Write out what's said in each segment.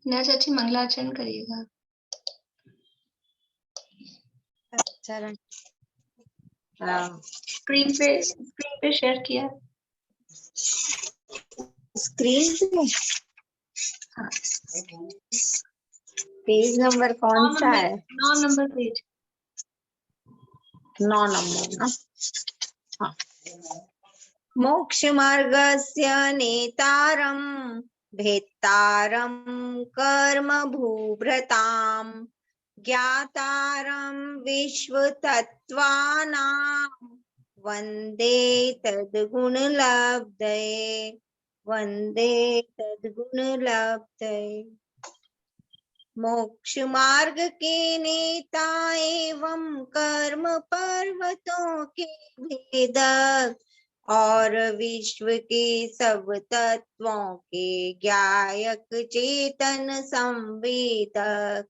ना चाची मंगलाचरण करिएगा। चरण स्क्रीन पे शेयर किया। स्क्रीन पे हाँ। पेज नंबर कौन सा है? 9 नंबर पेज। 9 नंबर ना। हाँ। मोक्ष मार्गस्य नेतारं भेत्तारं कर्म भूभृताम् ज्ञातारं विश्वतत्त्वानां वन्दे तद्गुणलब्धये वन्दे तद्गुणलब्धये। मोक्ष मार्ग के नेता एवं कर्म पर्वतों के भेदक और विश्व के सब तत्वों के ज्ञायक चेतन संवेदक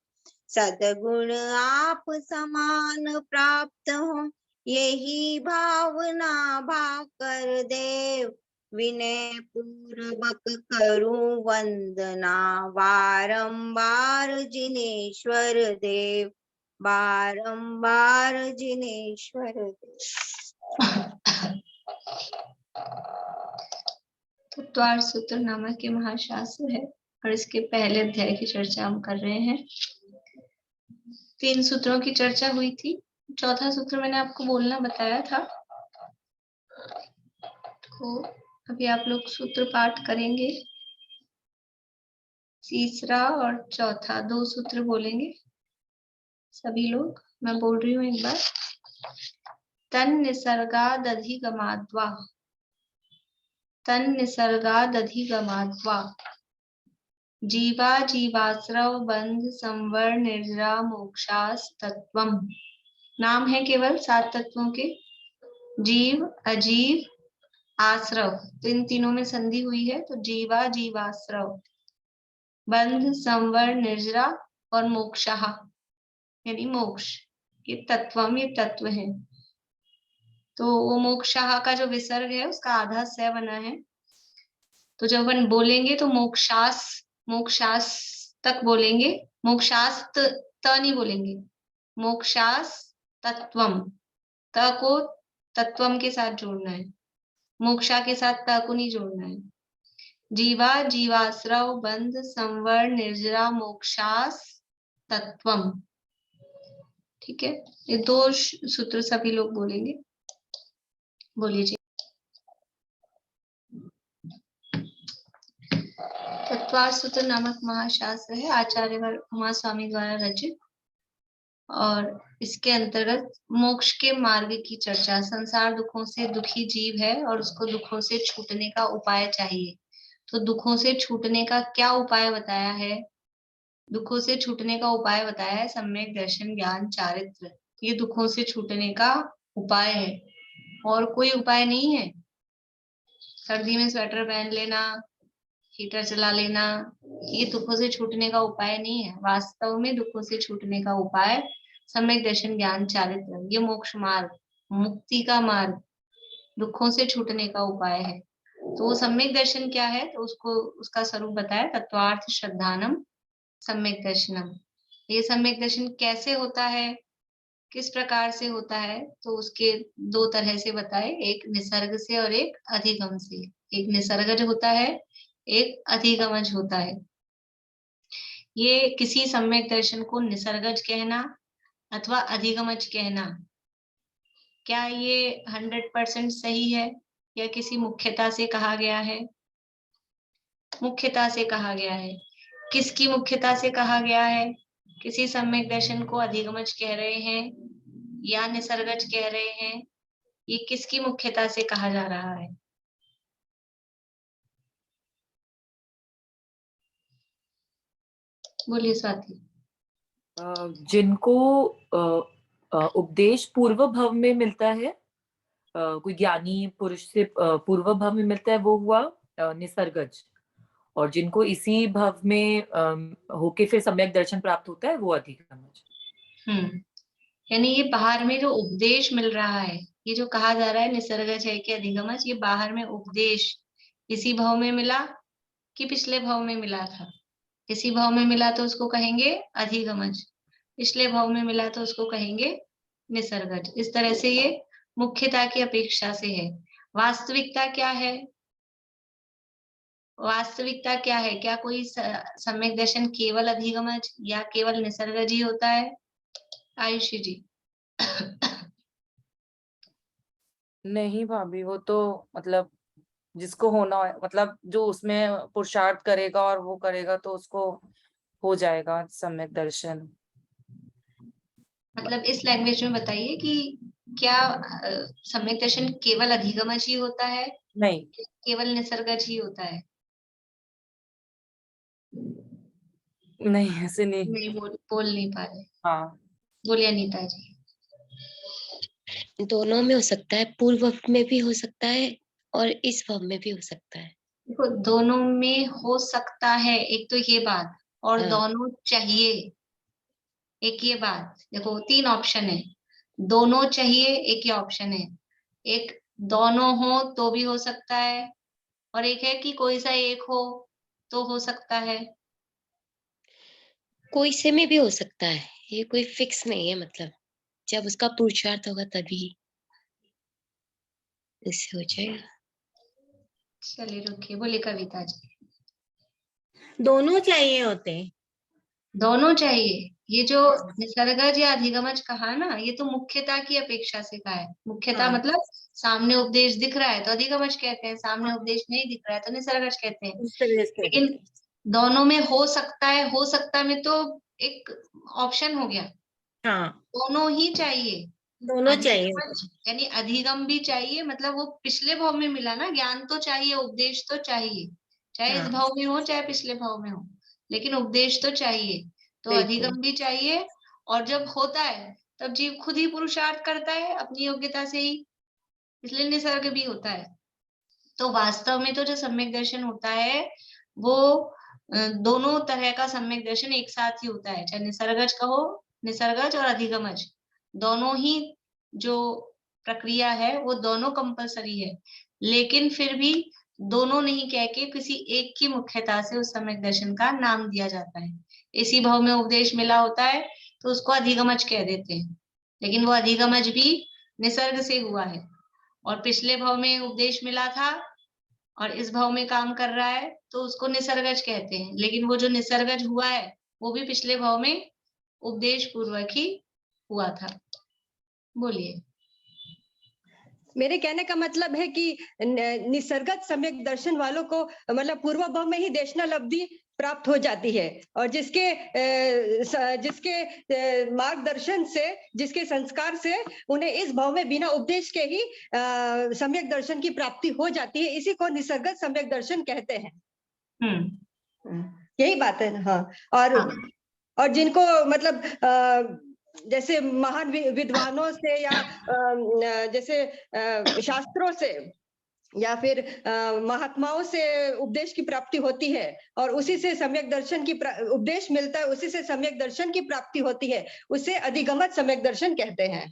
सद्गुण आप समान प्राप्त हो यही भावना भाकर देव विनय पूर्वक करूं वंदना बारंबार जिनेश्वर देव बारंबार जिनेश्वर देव। तत्वार्थ सूत्र नामक के महाशास्त्र है और इसके पहले अध्याय की चर्चा हम कर रहे हैं। 3 सूत्रों की चर्चा हुई थी। चौथा सूत्र मैंने आपको बोलना बताया था। तो अभी आप लोग सूत्र पाठ करेंगे। तीसरा और चौथा 2 सूत्र बोलेंगे सभी लोग। मैं बोल रही हूँ एक बार। तन निसर्गादधिगमाद्वा तन निसर्गादधिगमाद्वा जीवा जीवाश्रव बंध संवर निर्जरा मोक्षास तत्वम। नाम है केवल 7 तत्वों के। जीव, अजीव, आश्रव, तो इन तीनों में संधि हुई है, तो जीवा जीवाश्रव, बंध, संवर, निर्जरा और मोक्षः यानी मोक्ष। ये तत्वम, ये तत्व है। तो वो मोक्षः का जो विसर्ग है उसका आधा स बना है। तो जब अपन बोलेंगे तो मोक्षास तक बोलेंगे। मोक्षास त नहीं बोलेंगे। मोक्षास तत्वम, त को तत्वम के साथ जोड़ना है, मोक्षा के साथ त को नहीं जोड़ना है। जीवा जीवाश्रव बंध संवर निर्जरा मोक्षास तत्वम। ठीक है, ये 2 सूत्र सभी लोग बोलेंगे। बोलिए जी। तत्वार्थ सूत्र नामक महाशास्त्र है आचार्य उमा स्वामी द्वारा रचित और इसके अंतर्गत मोक्ष के मार्ग की चर्चा। संसार दुखों से दुखी जीव है और उसको दुखों से छूटने का उपाय चाहिए। तो दुखों से छूटने का क्या उपाय बताया है? दुखों से छूटने का उपाय बताया है सम्यक दर्शन ज्ञान चारित्र। ये दुखों से छूटने का उपाय है और कोई उपाय नहीं है। सर्दी में स्वेटर पहन लेना, हीटर चला लेना, ये दुखों से छूटने का उपाय नहीं है। वास्तव में दुखों से छूटने का उपाय सम्यक दर्शन ज्ञान चारित्र, ये मोक्ष मार्ग, मुक्ति का मार्ग, दुखों से छूटने का उपाय है। तो वो सम्यक दर्शन क्या है? तो उसका स्वरूप बताया, तत्वार्थ श्रद्धानम सम्यक दर्शनम। ये सम्यक दर्शन कैसे होता है, किस प्रकार से होता है? तो उसके 2 तरह से बताए, एक निसर्ग से और एक अधिगम से। एक निसर्गज होता है, एक अधिगमज होता है। ये किसी सम्यक दर्शन को निसर्गज कहना अथवा अधिगमज कहना, क्या ये 100% सही है या किसी मुख्यता से कहा गया है? मुख्यता से कहा गया है। किसकी मुख्यता से कहा गया है? किसी सम्यक दर्शन को अधिगमज कह रहे हैं या निसर्गज कह रहे हैं? ये किसकी मुख्यता से कहा जा रहा है? बोलिए स्वाति। जिनको उपदेश पूर्व भव में मिलता है, कोई ज्ञानी पुरुष से पूर्व भव में मिलता है, वो हुआ निसर्गज। और जिनको इसी भव में होके फिर सम्यक दर्शन प्राप्त होता है, वो अधिगमज। यानी ये बाहर में जो उपदेश मिल रहा है, ये जो कहा जा रहा है निसर्गज है कि अधिगमज, ये बाहर में उपदेश इसी भव में मिला कि पिछले भव में मिला था? इसी भाव में मिला तो उसको कहेंगे अधिगमज, पिछले भाव में मिला तो उसको कहेंगे निसर्गज। इस तरह से ये मुख्यता की अपेक्षा से है। वास्तविकता क्या है? वास्तविकता क्या है? क्या कोई सम्यक दर्शन केवल अधिगमज या केवल निसर्गज ही होता है? आयुषी जी। नहीं भाभी, वो तो मतलब जिसको होना है, मतलब जो उसमें पुरुषार्थ करेगा और वो करेगा तो उसको हो जाएगा सम्यक दर्शन। मतलब इस लैंग्वेज में बताइए कि क्या सम्यक दर्शन केवल अधिगमज ही होता है, नहीं, केवल निसर्गज ही होता है? नहीं ऐसे नहीं। नहीं बोल नहीं पा रहे। हाँ, बोलिए अनीता जी। दोनों में हो सकता है, पूर्व में भी हो सकता है और इस भाव में भी हो सकता है। देखो, दोनों में हो सकता है एक तो ये बात, और हाँ। दोनों चाहिए एक ये बात। देखो 3 ऑप्शन है, दोनों चाहिए एक ही ऑप्शन है, एक दोनों हो तो भी हो सकता है, और एक है कि कोई सा एक हो तो हो सकता है। कोई से में भी हो सकता है, ये कोई फिक्स नहीं है, मतलब जब उसका पुरुषार्थ होगा तभी इससे हो जाएगा। चलिए रुकिए, बोलिए कविता जी। दोनों चाहिए होते हैं। दोनों चाहिए, ये जो निसर्गज या अधिगमज कहा ना, ये तो मुख्यता की अपेक्षा से कहा है। मुख्यता हाँ। मतलब सामने उपदेश दिख रहा है तो अधिगमज कहते हैं, सामने उपदेश नहीं दिख रहा है तो निसर्गज कहते हैं। लेकिन दोनों में हो सकता है, हो सकता में तो एक ऑप्शन हो गया, हाँ, दोनों ही चाहिए। दोनों चाहिए। अधिगमज यानी अधिगम भी चाहिए, मतलब वो पिछले भाव में मिला ना, ज्ञान तो चाहिए, उपदेश तो चाहिए, चाहे इस हाँ, भाव में हो चाहे पिछले भाव में हो, लेकिन उपदेश तो चाहिए। तो बिल्कुल। अधिगम भी चाहिए, और जब होता है तब जीव खुद ही पुरुषार्थ करता है अपनी योग्यता से ही, इसलिए निसर्ग भी होता है। तो वास्तव में तो जो सम्यक दर्शन होता है वो दोनों तरह का सम्यक दर्शन एक साथ ही होता है, चाहे निसर्गज कहो, निसर्गज और अधिगमज दोनों ही जो प्रक्रिया है वो दोनों कंपलसरी है। लेकिन फिर भी दोनों नहीं कह के किसी एक की मुख्यता से उस सम्यक दर्शन का नाम दिया जाता है। इसी भाव में उपदेश मिला होता है तो उसको अधिगमज कह देते हैं, लेकिन वो अधिगमज भी निसर्ग से हुआ है, और पिछले भाव में उपदेश मिला था और इस भाव में काम कर रहा है तो उसको निसर्गज कहते हैं, लेकिन वो जो निसर्गज हुआ है वो भी पिछले भाव में उपदेश पूर्वक ही हुआ था। बोलिए। मेरे कहने का मतलब है कि निसर्गत सम्यक दर्शन वालों को मतलब पूर्व भाव में ही देशनालब्धि प्राप्त हो जाती है, और जिसके मार्गदर्शन से, जिसके संस्कार से उन्हें इस भाव में बिना उपदेश के ही सम्यक दर्शन की प्राप्ति हो जाती है। इसी को निसर्गत सम्यक दर्शन कहते हैं। यही बात है। हाँ, और जिनको मतलब जैसे महान विद्वानों से या जैसे शास्त्रों से या फिर महात्माओं से उपदेश की प्राप्ति होती है, और उसी से सम्यक दर्शन की उपदेश मिलता है, उसी से सम्यक दर्शन की प्राप्ति होती है, उसे अधिगमत सम्यक दर्शन कहते हैं।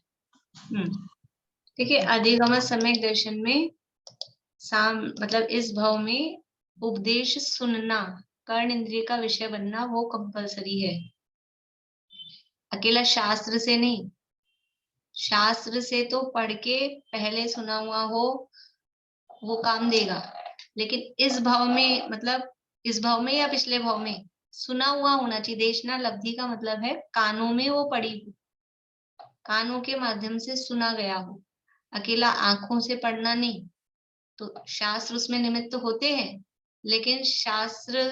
देखिए, अधिगमत सम्यक दर्शन में मतलब इस भाव में उपदेश सुनना, कर्ण इंद्रिय का विषय बनना वो कंपलसरी है, अकेला शास्त्र से नहीं। शास्त्र से तो पढ़ के पहले सुना हुआ हो वो काम देगा, लेकिन इस भाव में, मतलब इस भाव में या पिछले भाव में सुना हुआ होना चाहिए। देशनालब्धि का मतलब है कानों में वो पड़ी हो, कानों के माध्यम से सुना गया हो, अकेला आंखों से पढ़ना नहीं। तो शास्त्र उसमें निमित्त होते हैं, लेकिन शास्त्र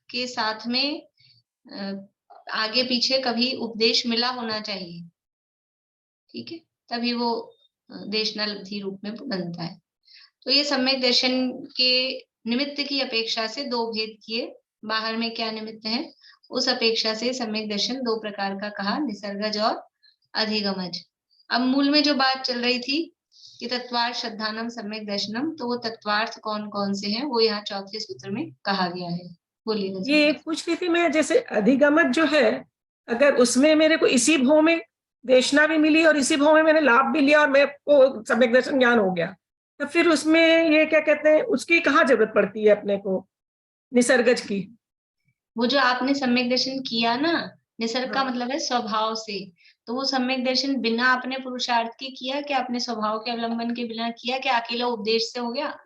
के साथ में आगे पीछे कभी उपदेश मिला होना चाहिए, ठीक है, तभी वो देशनालब्धि रूप में बनता है। तो ये सम्यक दर्शन के निमित्त की अपेक्षा से दो भेद किए, बाहर में क्या निमित्त है उस अपेक्षा से सम्यक दर्शन दो प्रकार का कहा, निसर्गज और अधिगमज। अब मूल में जो बात चल रही थी कि तत्वार्थ श्रद्धानम सम्यक दर्शनम, तो वो तत्वार्थ कौन कौन से हैं वो यहाँ चौथे सूत्र में कहा गया है। बोलिए। ये पूछ रही थी मैं, जैसे अधिगमत जो है, अगर उसमें मेरे को इसी भाव में देशना भी मिली और इसी भाव में मैंने लाभ भी लिया और मेरे को सम्यक दर्शन ज्ञान हो गया, तो फिर उसमें ये क्या कहते हैं, उसकी कहाँ जरूरत पड़ती है अपने को निसर्गज की? वो जो आपने सम्यक दर्शन किया ना, निसर्ग का हाँ। मतलब है स्वभाव से, तो वो सम्यक दर्शन बिना अपने पुरुषार्थ के किया क्या, अपने स्वभाव के अवलंबन के बिना किया क्या, अकेला उपदेश से हो गया?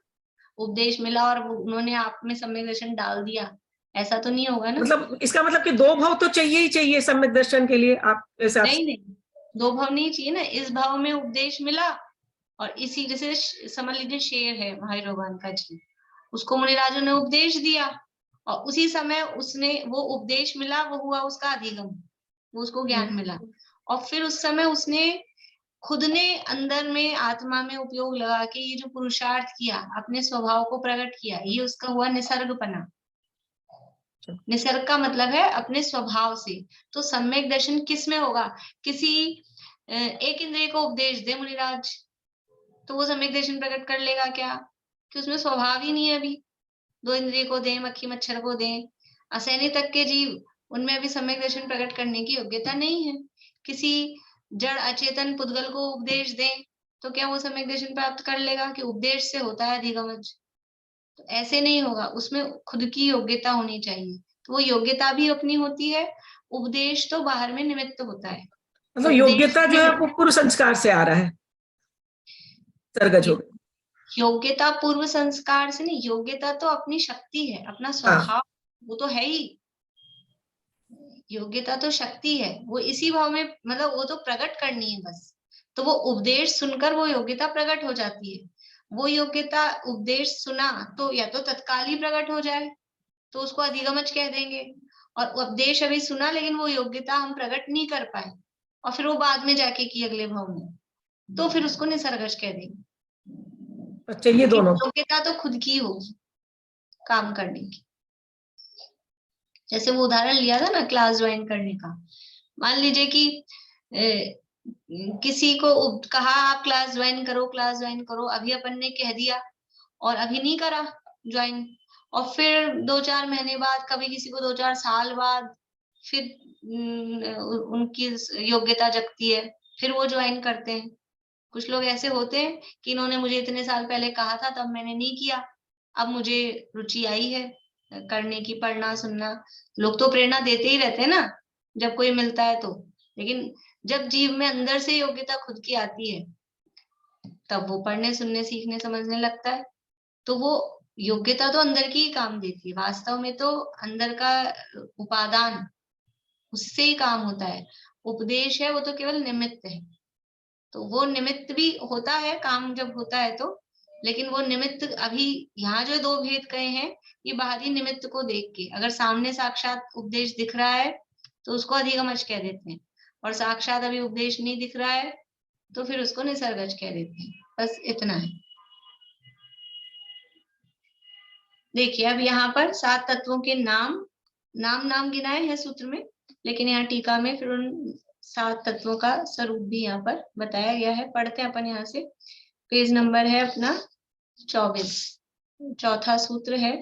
उपदेश मिला और उन्होंने आप में सम्यक दर्शन डाल दिया, ऐसा तो नहीं होगा ना। मतलब इसका मतलब कि 2 भाव तो चाहिए ही चाहिए सम्यक दर्शन के लिए, आप हिसाब से? नहीं, 2 भाव नहीं चाहिए ना, इस भाव में उपदेश मिला और इसी, जैसे समझ लीजिए शेर है भाई रोगान का जी, उसको मुनिराजों ने उपदेश दिया और उसी समय उसने वो उपदेश मिला, वो हुआ उसका अधिगम, वो उसको ज्ञान मिला, और फिर उस समय उसने खुद ने अंदर में आत्मा में उपयोग लगा के ये जो पुरुषार्थ किया, अपने स्वभाव को प्रकट किया, ये उसका हुआ निसर्गपना। निसर्ग का मतलब है अपने स्वभाव से। तो सम्यक दर्शन किस में होगा? किसी एक इंद्रिय को उपदेश दे मुनिराज, तो वो सम्यक दर्शन प्रकट कर लेगा क्या? कि उसमें स्वभाव ही नहीं है अभी। 2 इंद्रिय को दें, मक्खी मच्छर को दें, असैनी तक के जीव, उनमें अभी सम्यक दर्शन प्रकट करने की योग्यता नहीं है। किसी जड़ अचेतन पुद्गल को उपदेश दें, तो क्या वो सम्यक दर्शन प्राप्त कर लेगा? कि उपदेश से होता है अधिगमज। तो ऐसे नहीं होगा, उसमें खुद की योग्यता होनी चाहिए। तो वो योग्यता भी अपनी होती है, उपदेश तो बाहर में निमित्त होता है। मतलब उपदेश योग्यता जो है वो पूर्व संस्कार से आ रहा है, सर्गज हो गया। योग्यता पूर्व संस्कार से नहीं, योग्यता तो अपनी शक्ति है, अपना स्वभाव, वो तो है ही। योग्यता तो शक्ति है, वो इसी भाव में, मतलब वो तो प्रकट करनी है बस। तो वो उपदेश सुनकर वो योग्यता प्रकट हो जाती है। वो योग्यता उपदेश सुना तो या तो तत्काल ही प्रकट हो जाए, तो उसको अधिगमज कह देंगे, और उपदेश अभी सुना लेकिन वो योग्यता हम प्रकट नहीं कर पाए और फिर वो बाद में जाके की अगले भाव में, तो फिर उसको निसर्गज कह देंगे। चाहिए दोनों। योग्यता तो खुद की होगी काम करने की। जैसे वो उदाहरण लिया था ना क्लास ज्वाइन करने का, मान लीजिए कि किसी को कहा आप क्लास ज्वाइन करो, क्लास ज्वाइन करो, अभी अपन ने कह दिया और अभी नहीं करा ज्वाइन, और फिर 2-4 महीने बाद, कभी किसी को 2-4 साल बाद फिर उनकी योग्यता जगती है, फिर वो ज्वाइन करते हैं। कुछ लोग ऐसे होते हैं कि इन्होंने मुझे इतने साल पहले कहा था, तब मैंने नहीं किया, अब मुझे रुचि आई है करने की, पढ़ना सुनना। लोग तो प्रेरणा देते ही रहते हैं ना जब कोई मिलता है तो, लेकिन जब जीव में अंदर से योग्यता खुद की आती है तब वो पढ़ने सुनने सीखने समझने लगता है। तो वो योग्यता तो अंदर की ही काम देती है, वास्तव में तो अंदर का उपादान, उससे ही काम होता है। उपदेश है वो तो केवल निमित्त है, तो वो निमित्त भी होता है काम जब होता है तो, लेकिन वो निमित्त अभी यहाँ जो 2 भेद कहे हैं, ये बाहरी निमित्त को देख के, अगर सामने साक्षात उपदेश दिख रहा है तो उसको अधिगमज कह देते हैं, और साक्षात अभी उपदेश नहीं दिख रहा है तो फिर उसको निसर्गज कह देते हैं। बस इतना है। देखिए अब यहाँ पर 7 तत्वों के नाम गिनाए हैं सूत्र में, लेकिन यहाँ टीका में फिर उन 7 तत्वों का स्वरूप भी यहाँ पर बताया गया है। पढ़ते हैं अपन यहाँ से, पेज नंबर है अपना 24, चौथा सूत्र है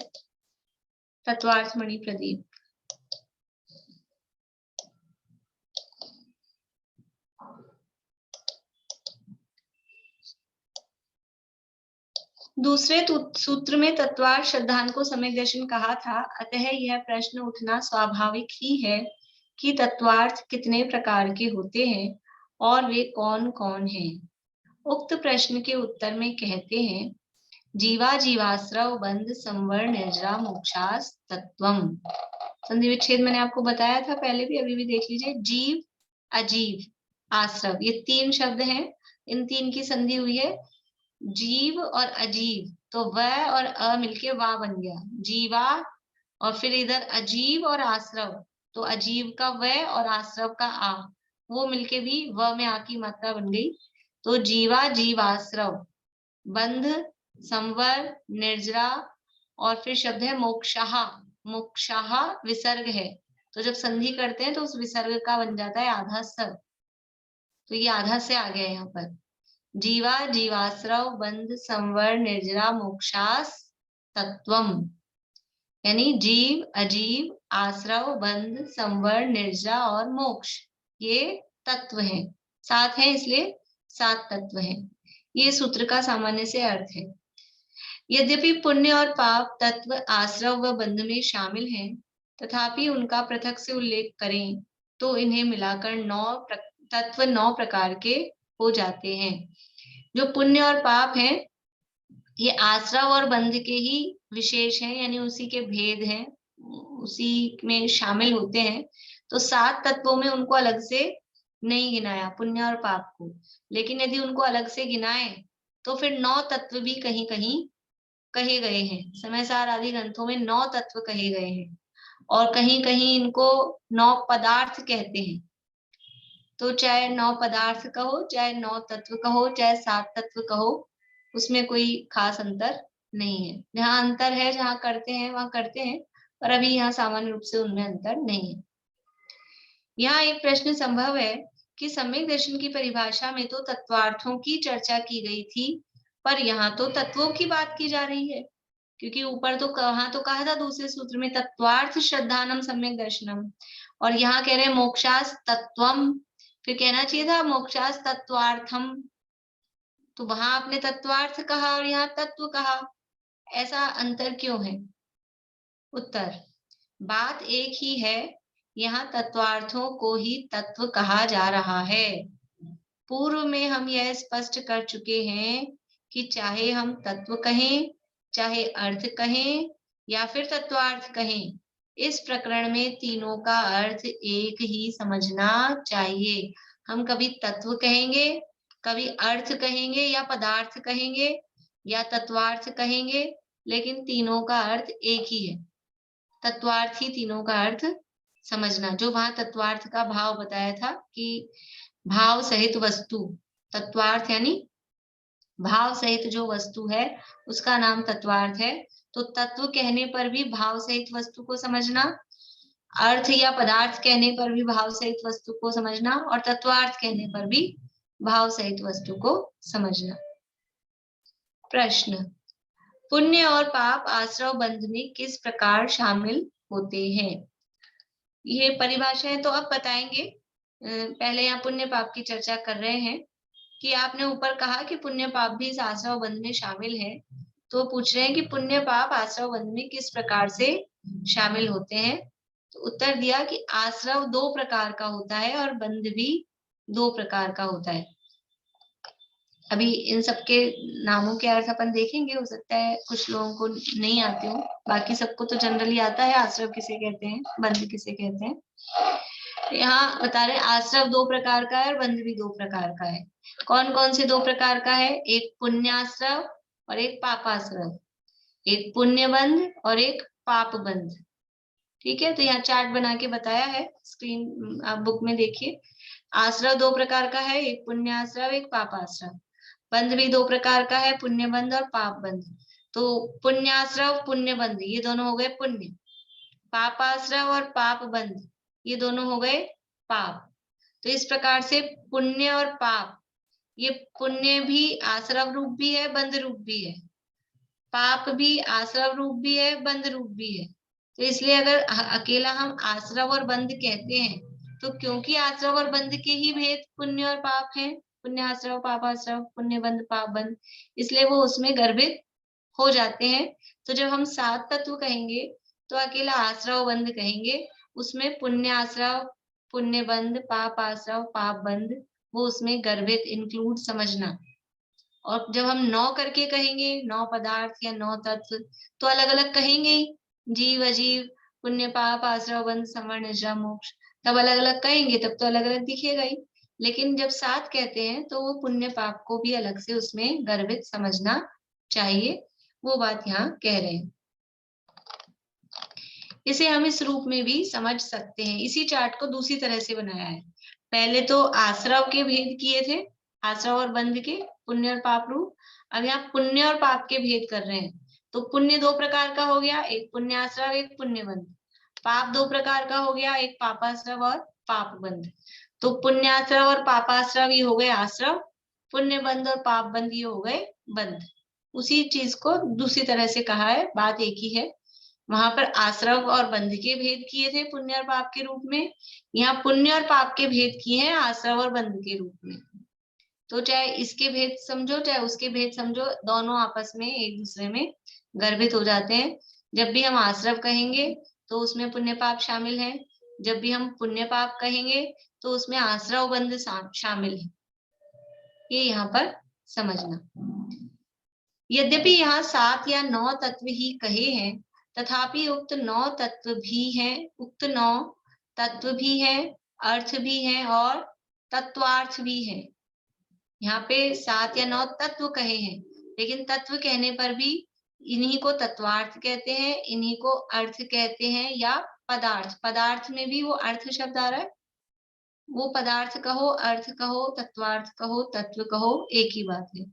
तत्वार्थ मणि प्रदीप। दूसरे सूत्र में तत्वार्थ श्रद्धांत को सम्यक दर्शन कहा था, अतः यह प्रश्न उठना स्वाभाविक ही है कि तत्वार्थ कितने प्रकार के होते हैं और वे कौन कौन हैं। उक्त प्रश्न के उत्तर में कहते हैं, जीवा जीवाश्रव बंध संवर निर्जरा मोक्षास तत्वम। संधि विच्छेद मैंने आपको बताया था पहले भी, अभी भी देख लीजिए। जीव, अजीव, आश्रव, ये 3 शब्द हैं, इन 3 की संधि हुई है जीव और अजीव, तो व और अ मिलके वा बन गया जीवा, और फिर इधर अजीव और आश्रव, तो अजीव का व और आश्रव का आ, वो मिलके भी व में आ की मात्रा बन गई, तो जीवा जीवाश्रव बंध संवर निर्जरा, और फिर शब्द है मोक्षाहा, मोक्षाहा विसर्ग है, तो जब संधि करते हैं तो उस विसर्ग का बन जाता है आधा स, तो ये आधा से आ गया यहाँ पर। जीवा जीवाश्रव बंध संवर निर्जरा मोक्षास तत्वम, यानी जीव अजीव आश्रव बंध संवर निर्जरा और मोक्ष, ये तत्व हैं, 7 हैं इसलिए 7 तत्व हैं। ये सूत्र का सामान्य से अर्थ है। यद्यपि पुण्य और पाप तत्व आश्रव व बंध में शामिल हैं, तथापि उनका पृथक से उल्लेख करें तो इन्हें मिलाकर 9 प्रकार के हो जाते हैं। जो पुण्य और पाप हैं ये आश्रव और बंध के ही विशेष हैं, यानी उसी के भेद हैं, उसी में शामिल होते हैं। तो 7 तत्वों में उनको अलग से नहीं गिनाया पुण्य और पाप को, लेकिन यदि उनको अलग से गिनाए तो फिर 9 तत्व भी कहीं कहीं कहे गए हैं। समय सार आदि ग्रंथों में 9 तत्व कहे गए हैं और कहीं कहीं इनको 9 पदार्थ कहते हैं। तो चाहे 9 पदार्थ कहो, चाहे 9 तत्व कहो, चाहे 7 तत्व कहो, उसमें कोई खास अंतर नहीं है। जहाँ अंतर है, जहाँ करते हैं वहां करते हैं, पर अभी यहाँ सामान्य रूप से उनमें अंतर नहीं है। यहाँ एक प्रश्न संभव है कि सम्यक दर्शन की परिभाषा में तो तत्वार्थों की चर्चा की गई थी, पर यहाँ तो तत्वों की बात की जा रही है, क्योंकि ऊपर तो कहा था दूसरे सूत्र में तत्वार्थ श्रद्धानम सम्यक दर्शनम, और यहाँ कह रहे हैं मोक्षास तत्वम, फिर कहना चाहिए था मोक्षास तत्वार्थम। तो वहां आपने तत्वार्थ कहा और यहाँ तत्व कहा, ऐसा अंतर क्यों है? उत्तर, बात एक ही है, यहाँ तत्वार्थों को ही तत्व कहा जा रहा है। पूर्व में हम यह स्पष्ट कर चुके हैं कि चाहे हम तत्व कहें, चाहे अर्थ कहें या फिर तत्वार्थ कहें, इस प्रकरण में तीनों का अर्थ एक ही समझना चाहिए। हम कभी तत्व कहेंगे, कभी अर्थ कहेंगे या पदार्थ कहेंगे या तत्वार्थ कहेंगे, लेकिन तीनों का अर्थ एक ही है। तत्वार्थ ही तीनों का अर्थ समझना। जो वहां तत्वार्थ का भाव बताया था कि भाव सहित वस्तु, तत्वार्थ यानी भाव सहित जो वस्तु है उसका नाम तत्वार्थ है। तो तत्व कहने पर भी भाव सहित वस्तु को समझना, अर्थ या पदार्थ कहने पर भी भाव सहित वस्तु को समझना, और तत्वार्थ कहने पर भी भाव सहित वस्तु को समझना। प्रश्न, पुण्य और पाप आश्रव बंध में किस प्रकार शामिल होते हैं? ये परिभाषाएं तो अब बताएंगे, पहले यहाँ पुण्य पाप की चर्चा कर रहे हैं कि आपने ऊपर कहा कि पुण्य पाप भी इस आश्रव बंध में शामिल है, तो पूछ रहे हैं कि पुण्य पाप आश्रव बंध में किस प्रकार से शामिल होते हैं। तो उत्तर दिया कि आश्रव 2 प्रकार का होता है और बंध भी 2 प्रकार का होता है। अभी इन सबके नामों के अर्थ अपन देखेंगे, हो सकता है कुछ लोगों को नहीं आते हो, बाकी सबको तो जनरली आता है आश्रव किसे कहते हैं, बंध किसे कहते हैं। यहाँ बता रहे आश्रव 2 प्रकार का है और बंध भी 2 प्रकार का है। कौन कौन से 2 प्रकार का है? एक पुण्याश्रव और एक पापाश्रव, एक पुण्य बंध और एक पाप बंध। ठीक है, तो यहाँ चार्ट बना के बताया है, स्क्रीन आप बुक में देखिए। आश्रव 2 प्रकार का है, एक पुण्याश्रव एक पापाश्रव। बंध भी 2 प्रकार का है, पुण्य बंध और पाप बंध। तो पुण्याश्रव पुण्य बंध ये दोनों हो गए पुण्य, पापाश्रव और पाप बंध ये दोनों हो गए पाप। तो इस प्रकार से पुण्य और पाप, ये पुण्य भी आश्रव रूप भी है, बंध रूप भी है, पाप भी आश्रव रूप भी है, बंध रूप भी है। तो इसलिए अगर अकेला हम आश्रव और बंध कहते हैं तो क्योंकि आश्रव और बंध के ही भेद पुण्य और पाप हैं, पुण्य आश्रव पाप आश्रव पुण्य बंध पाप बंध, इसलिए वो उसमें गर्भित हो जाते हैं। तो जब हम 7 तत्व कहेंगे तो अकेला आश्रव बंध कहेंगे, उसमें पुण्य आश्रव पुण्य बंध पाप आश्रव पाप बंध वो उसमें गर्भित इंक्लूड समझना। और जब हम 9 करके कहेंगे, 9 पदार्थ या 9 तत्व, तो अलग अलग कहेंगे ही, जीव अजीव पुण्य पाप आश्रव बंध संवरण निद्रा मोक्ष, तब अलग अलग कहेंगे, तब तो अलग अलग दिखेगा ही। लेकिन जब 7 कहते हैं तो वो पुण्य पाप को भी अलग से उसमें गर्भित समझना चाहिए, वो बात यहाँ कह रहे हैं। इसे हम इस रूप में भी समझ सकते हैं। इसी चार्ट को दूसरी तरह से बनाया है। पहले तो आश्रव के भेद किए थे, आश्रव और बंध के, पुण्य और पाप रूप। अब यहाँ पुण्य और पाप के भेद कर रहे हैं। तो पुण्य 2 प्रकार का हो गया, एक पुण्य आश्रव एक पुण्य बंध। पाप 2 प्रकार का हो गया, एक पापाश्रव और पाप बंध। तो पुण्याश्रव और पापाश्रव ये हो गए आश्रव, पुण्य बंध और पाप बंध ये हो गए बंध। उसी चीज को दूसरी तरह से कहा है, बात एक ही है। वहां पर आश्रव और बंध के भेद किए थे पुण्य और पाप के रूप में, यहाँ पुण्य और पाप के भेद किए हैं आश्रव और बंध के रूप में। तो चाहे इसके भेद समझो चाहे उसके भेद समझो, दोनों आपस में एक दूसरे में गर्भित हो जाते हैं। जब भी हम आश्रव कहेंगे तो उसमें पुण्य पाप शामिल है। जब भी हम पुण्य पाप कहेंगे तो उसमें आश्रव बंध शामिल है। ये यहाँ पर समझना। यद्यपि यहाँ 7 या 9 तत्व ही कहे हैं, तथापि उक्त 9 तत्व भी हैं, उक्त 9 तत्व भी है, अर्थ भी है और तत्वार्थ भी है। यहाँ पे 7 या 9 तत्व कहे हैं, लेकिन तत्व कहने पर भी इन्हीं को तत्वार्थ कहते हैं, इन्हीं को अर्थ कहते हैं या पदार्थ। पदार्थ में भी वो अर्थ शब्द आ रहा है। वो पदार्थ कहो, अर्थ कहो, तत्वार्थ कहो, तत्व कहो, एक ही बात है।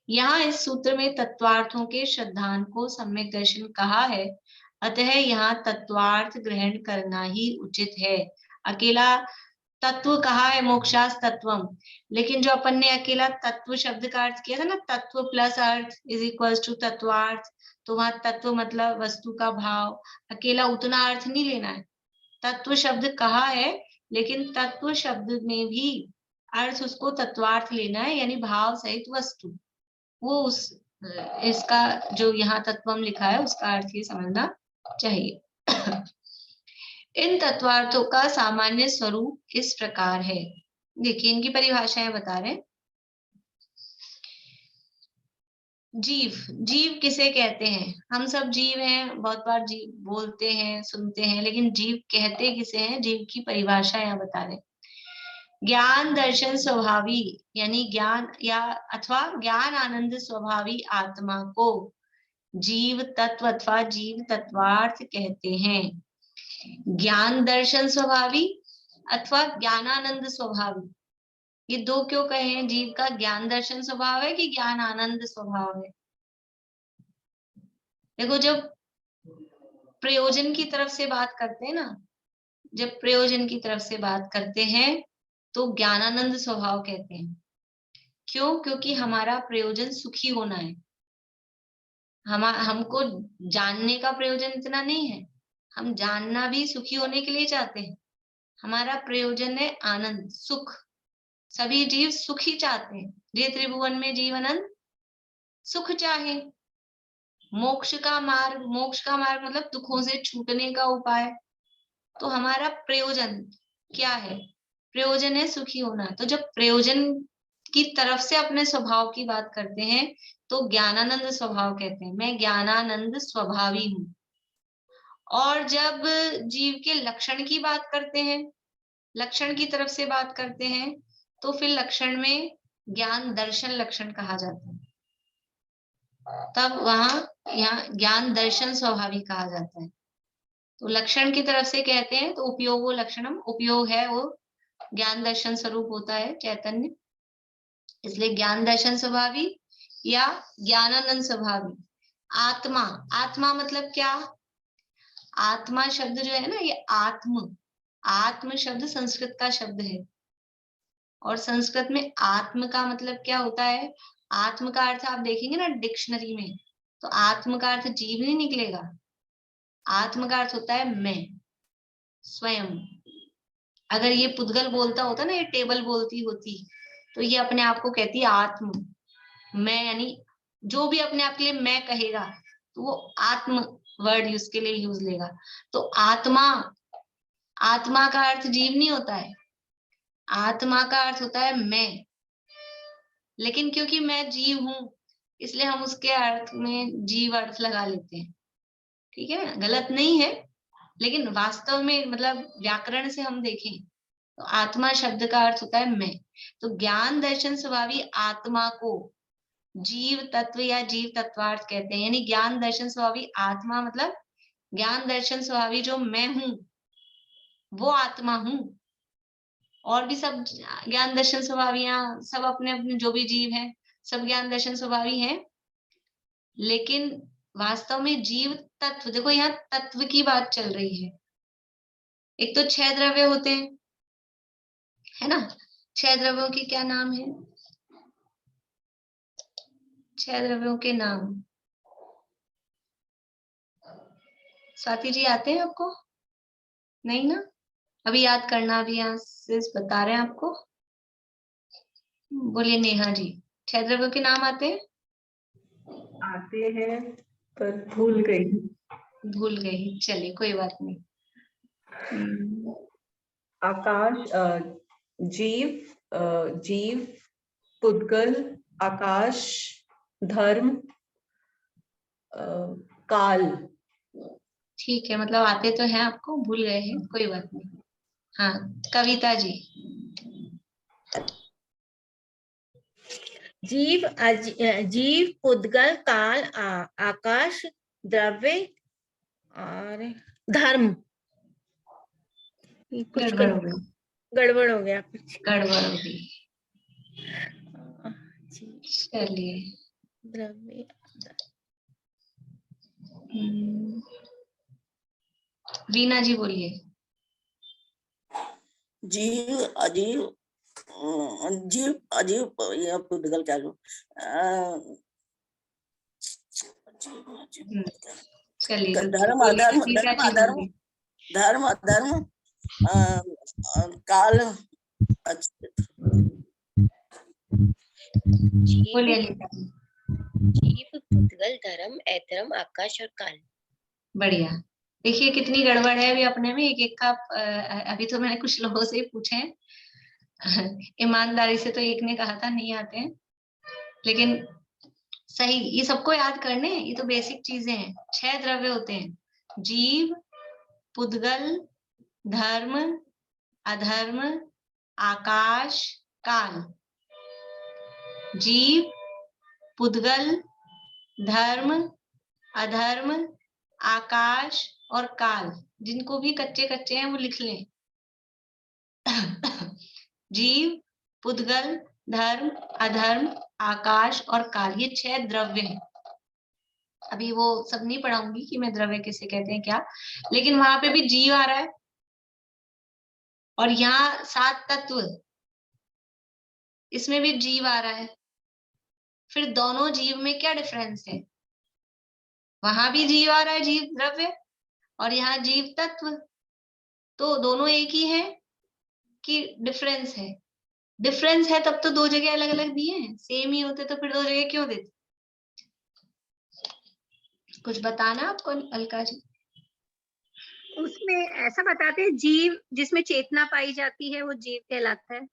यहाँ इस सूत्र में तत्वार्थों के श्रद्धान को सम्यक दर्शन कहा है, अतः यहाँ तत्वार्थ ग्रहण करना ही उचित है। अकेला तत्व कहा है मोक्षास तत्वम, लेकिन जो अपन ने अकेला तत्व शब्द का अर्थ किया था ना, तत्व प्लस अर्थ इज इक्वल टू तत्वार्थ, तो वहां तत्व मतलब वस्तु का भाव, अकेला उतना अर्थ नहीं लेना है। तत्व शब्द कहा है, लेकिन तत्व शब्द में भी अर्थ उसको तत्वार्थ लेना है, यानी भाव सहित वस्तु। वो उस इसका जो यहाँ तत्वम लिखा है उसका अर्थ ये समझना चाहिए। इन तत्वार्थों का सामान्य स्वरूप इस प्रकार है। देखिए इनकी परिभाषाएं बता रहे हैं। जीव, जीव किसे कहते हैं? हम सब जीव हैं, बहुत बार जीव बोलते हैं, सुनते हैं, लेकिन जीव कहते किसे हैं? जीव की परिभाषा यहाँ बता रहे हैं। ज्ञान दर्शन स्वभावी यानी ज्ञान या अथवा ज्ञान आनंद स्वभावी आत्मा को जीव तत्व अथवा जीव तत्वार्थ कहते हैं। ज्ञान दर्शन स्वभावी अथवा ज्ञानानंद स्वभावी, ये दो क्यों कहे हैं? जीव का ज्ञान दर्शन स्वभाव है कि ज्ञान आनंद स्वभाव है? देखो जब प्रयोजन की तरफ से बात करते हैं ना, जब प्रयोजन की तरफ से बात करते हैं तो ज्ञानानंद स्वभाव कहते हैं। क्यों? क्योंकि हमारा प्रयोजन सुखी होना है। हमको जानने का प्रयोजन इतना नहीं है, हम जानना भी सुखी होने के लिए चाहते हैं। हमारा प्रयोजन है आनंद, सुख। सभी जीव सुख ही चाहते हैं। जे त्रिभुवन में जीव अनंत सुख चाहे। मोक्ष का मार्ग मतलब दुखों से छूटने का उपाय। तो हमारा प्रयोजन क्या है? प्रयोजन है सुखी होना। तो जब प्रयोजन की तरफ से अपने स्वभाव की बात करते हैं तो ज्ञानानंद स्वभाव कहते हैं। मैं ज्ञानानंद स्वभावी हूं। और जब जीव के लक्षण की बात करते हैं, लक्षण की तरफ से बात करते हैं, तो फिर लक्षण में ज्ञान दर्शन लक्षण कहा जाता है। तब वहां यहाँ ज्ञान दर्शन स्वभावी कहा जाता है। तो लक्षण की तरफ से कहते हैं तो उपयोगो लक्षणम, उपयोग है वो ज्ञान दर्शन स्वरूप होता है चैतन्य, इसलिए ज्ञान दर्शन स्वभावी या ज्ञानानंद स्वभावी। आत्मा, आत्मा मतलब क्या? आत्मा शब्द जो है ना, ये आत्म शब्द संस्कृत का शब्द है, और संस्कृत में आत्म का मतलब क्या होता है? आत्म का अर्थ आप देखेंगे ना डिक्शनरी में, तो आत्म का अर्थ जीव नहीं निकलेगा। आत्म का अर्थ होता है मैं, स्वयं। अगर ये पुद्गल बोलता होता ना, ये टेबल बोलती होती, तो ये अपने आप को कहती है आत्म, मैं, यानी जो भी अपने आप के लिए मैं कहेगा तो वो आत्म वर्ड उसके लिए यूज लेगा। तो आत्मा, आत्मा का अर्थ जीव नहीं होता है, आत्मा का अर्थ होता है मैं। लेकिन क्योंकि मैं जीव हूं इसलिए हम उसके अर्थ में जीव अर्थ लगा लेते हैं। ठीक है ना, गलत नहीं है, लेकिन वास्तव में मतलब व्याकरण से हम देखें तो आत्मा शब्द का अर्थ होता है मैं। तो ज्ञान दर्शन स्वभावी आत्मा को जीव तत्व या जीव तत्वार्थ कहते हैं। यानी ज्ञान दर्शन स्वभावी आत्मा मतलब ज्ञान दर्शन स्वभावी जो मैं हूं वो आत्मा हूं। और भी सब ज्ञान दर्शन स्वभावियां, सब अपने अपने जो भी जीव हैं सब ज्ञान दर्शन स्वभावी हैं, लेकिन वास्तव में जीव तत्व, देखो यहाँ तत्व की बात चल रही है। एक तो 6 द्रव्य होते हैं, है ना? 6 द्रव्यों के क्या नाम है? 6 द्रव्यों के नाम स्वाति जी आते हैं आपको? नहीं ना? अभी याद करना, अभी यहाँ से बता रहे हैं आपको। बोलिए नेहा जी, 6 द्रव्यों के नाम आते हैं? आते हैं पर भूल गई। भूल गई, चलिए कोई बात नहीं। आकाश, जीव, पुद्गल, आकाश, धर्म, काल। ठीक है, मतलब आते तो हैं आपको, भूल गए हैं, कोई बात नहीं। हाँ, कविता जी। जीव, पुद्गल, काल, आकाश, द्रव्य और धर्म। कुछ गड़बड़ हो गई, गड़बड़ हो गया कुछ। गड़बड़ हो गई, जीव, चलिए। द्रव्य, रीना जी बोलिए। जीव, अजीव, या पुद्गल क्या लो। चलिए, धर्म अधर्म, धर्म अधर्म, काल। बोलिए अनीता जी। जीव, पुद्गल, धर्म, ऐतरम, आकाश और काल। बढ़िया। देखिए कितनी गड़बड़ है अभी अपने में, एक एक का। अभी तो मैंने कुछ लोगों से पूछे हैं। ईमानदारी से तो एक ने कहा था नहीं आते हैं, लेकिन सही, ये सबको याद करने, ये तो बेसिक चीजें हैं। 6 द्रव्य होते हैं: जीव, पुद्गल, धर्म, अधर्म, आकाश, काल। जीव, पुद्गल, धर्म, अधर्म, आकाश और काल। जिनको भी कच्चे कच्चे हैं वो लिख लें। जीव, पुद्गल, धर्म, अधर्म, आकाश और काल, ये 6 द्रव्य हैं। अभी वो सब नहीं पढ़ाऊंगी कि मैं द्रव्य किसे कहते हैं क्या, लेकिन वहां पे भी जीव आ रहा है और यहाँ 7 तत्व, इसमें भी जीव आ रहा है। फिर दोनों जीव में क्या डिफरेंस है? वहां भी जीव आ रहा है, जीव द्रव्य, और यहाँ जीव तत्व। तो दोनों एक ही है कि डिफरेंस है? डिफरेंस है तब तो 2 जगह अलग अलग दिए हैं, सेम ही होते तो फिर 2 जगह क्यों देते? कुछ बताना आपको अलका जी? उसमें ऐसा बताते हैं, जीव जिसमें चेतना पाई जाती है वो जीव कहलाता है,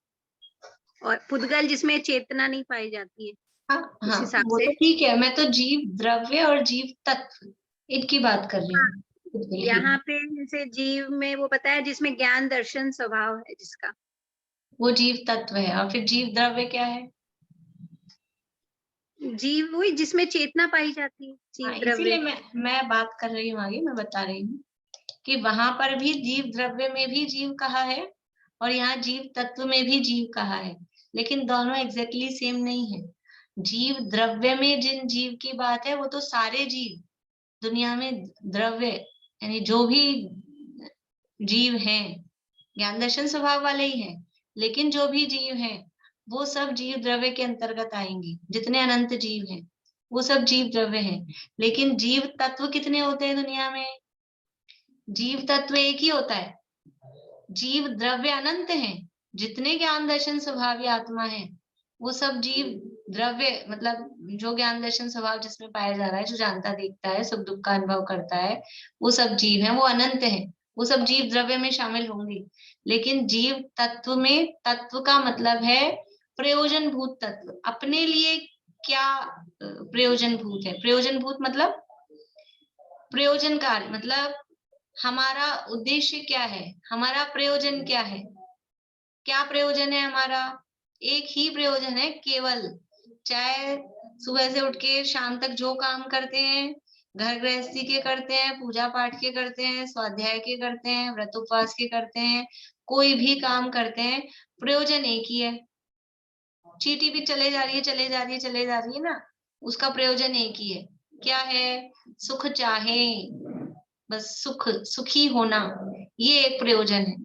और पुद्गल जिसमें चेतना नहीं पाई जाती है। हाँ हाँ, वो तो ठीक है। मैं तो जीव द्रव्य और जीव तत्व इनकी बात कर रही हूँ। यहाँ पे जैसे जीव में वो बताया जिसमें ज्ञान दर्शन स्वभाव है जिसका, वो जीव तत्व है। और फिर जीव द्रव्य क्या है? जीव वही जिसमें चेतना पाई जाती है, जीव द्रव्य। इसीलिए मैं बात कर रही हूँ, आगे मैं बता रही हूँ कि वहां पर भी जीव द्रव्य में भी जीव कहा है और यहाँ जीव तत्व में भी जीव कहा है, लेकिन दोनों एग्जैक्टली सेम नहीं है। जीव द्रव्य में जिन जीव की बात है वो तो सारे जीव दुनिया में द्रव्य, यानी जो भी जीव हैं ज्ञान दर्शन स्वभाव वाले ही हैं, लेकिन जो भी जीव हैं वो सब जीव द्रव्य के अंतर्गत आएंगे। जितने अनंत जीव हैं वो सब जीव द्रव्य हैं। लेकिन जीव तत्व कितने होते हैं दुनिया में? जीव तत्व एक ही होता है। जीव द्रव्य अनंत हैं। जितने ज्ञान दर्शन स्वभावी आत्मा है वो सब जीव द्रव्य, मतलब जो ज्ञान दर्शन स्वभाव जिसमें पाया जा रहा है, जो जानता देखता है, सुख दुख का अनुभव करता है, वो सब जीव हैं, वो अनंत हैं। वो सब जीव द्रव्य में शामिल होंगे। लेकिन जीव तत्व में, तत्व का मतलब है प्रयोजन भूत तत्व। अपने लिए क्या प्रयोजन भूत है? प्रयोजन भूत मतलब प्रयोजनकारी, मतलब हमारा उद्देश्य क्या है, हमारा प्रयोजन क्या है? क्या प्रयोजन है हमारा? एक ही प्रयोजन है केवल। चाहे सुबह से उठ के शाम तक जो काम करते हैं, घर गृहस्थी के करते हैं, पूजा पाठ के करते हैं, स्वाध्याय के करते हैं, व्रत उपवास के करते हैं, कोई भी काम करते हैं, प्रयोजन एक ही है। चीटी भी चले जा रही है, चले जा रही है, चले जा रही है ना, उसका प्रयोजन एक ही है। क्या है? सुख चाहे, बस सुख, सुखी होना, ये एक प्रयोजन है।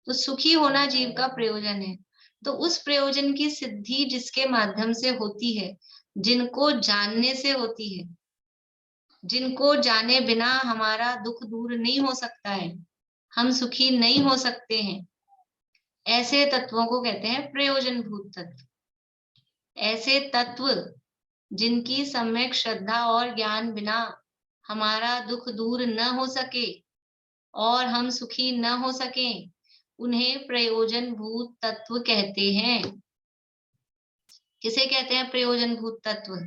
तो सुखी होना जीव का प्रयोजन है। तो उस प्रयोजन की सिद्धि जिसके माध्यम से होती है, जिनको जानने से होती है, जिनको जाने बिना हमारा दुख दूर नहीं हो सकता है, हम सुखी नहीं हो सकते हैं, ऐसे तत्वों को कहते हैं प्रयोजन भूत तत्व। ऐसे तत्व जिनकी सम्यक श्रद्धा और ज्ञान बिना हमारा दुख दूर न हो सके और हम सुखी न हो सके, उन्हें प्रयोजनभूत तत्व कहते हैं। किसे कहते हैं प्रयोजनभूत तत्व?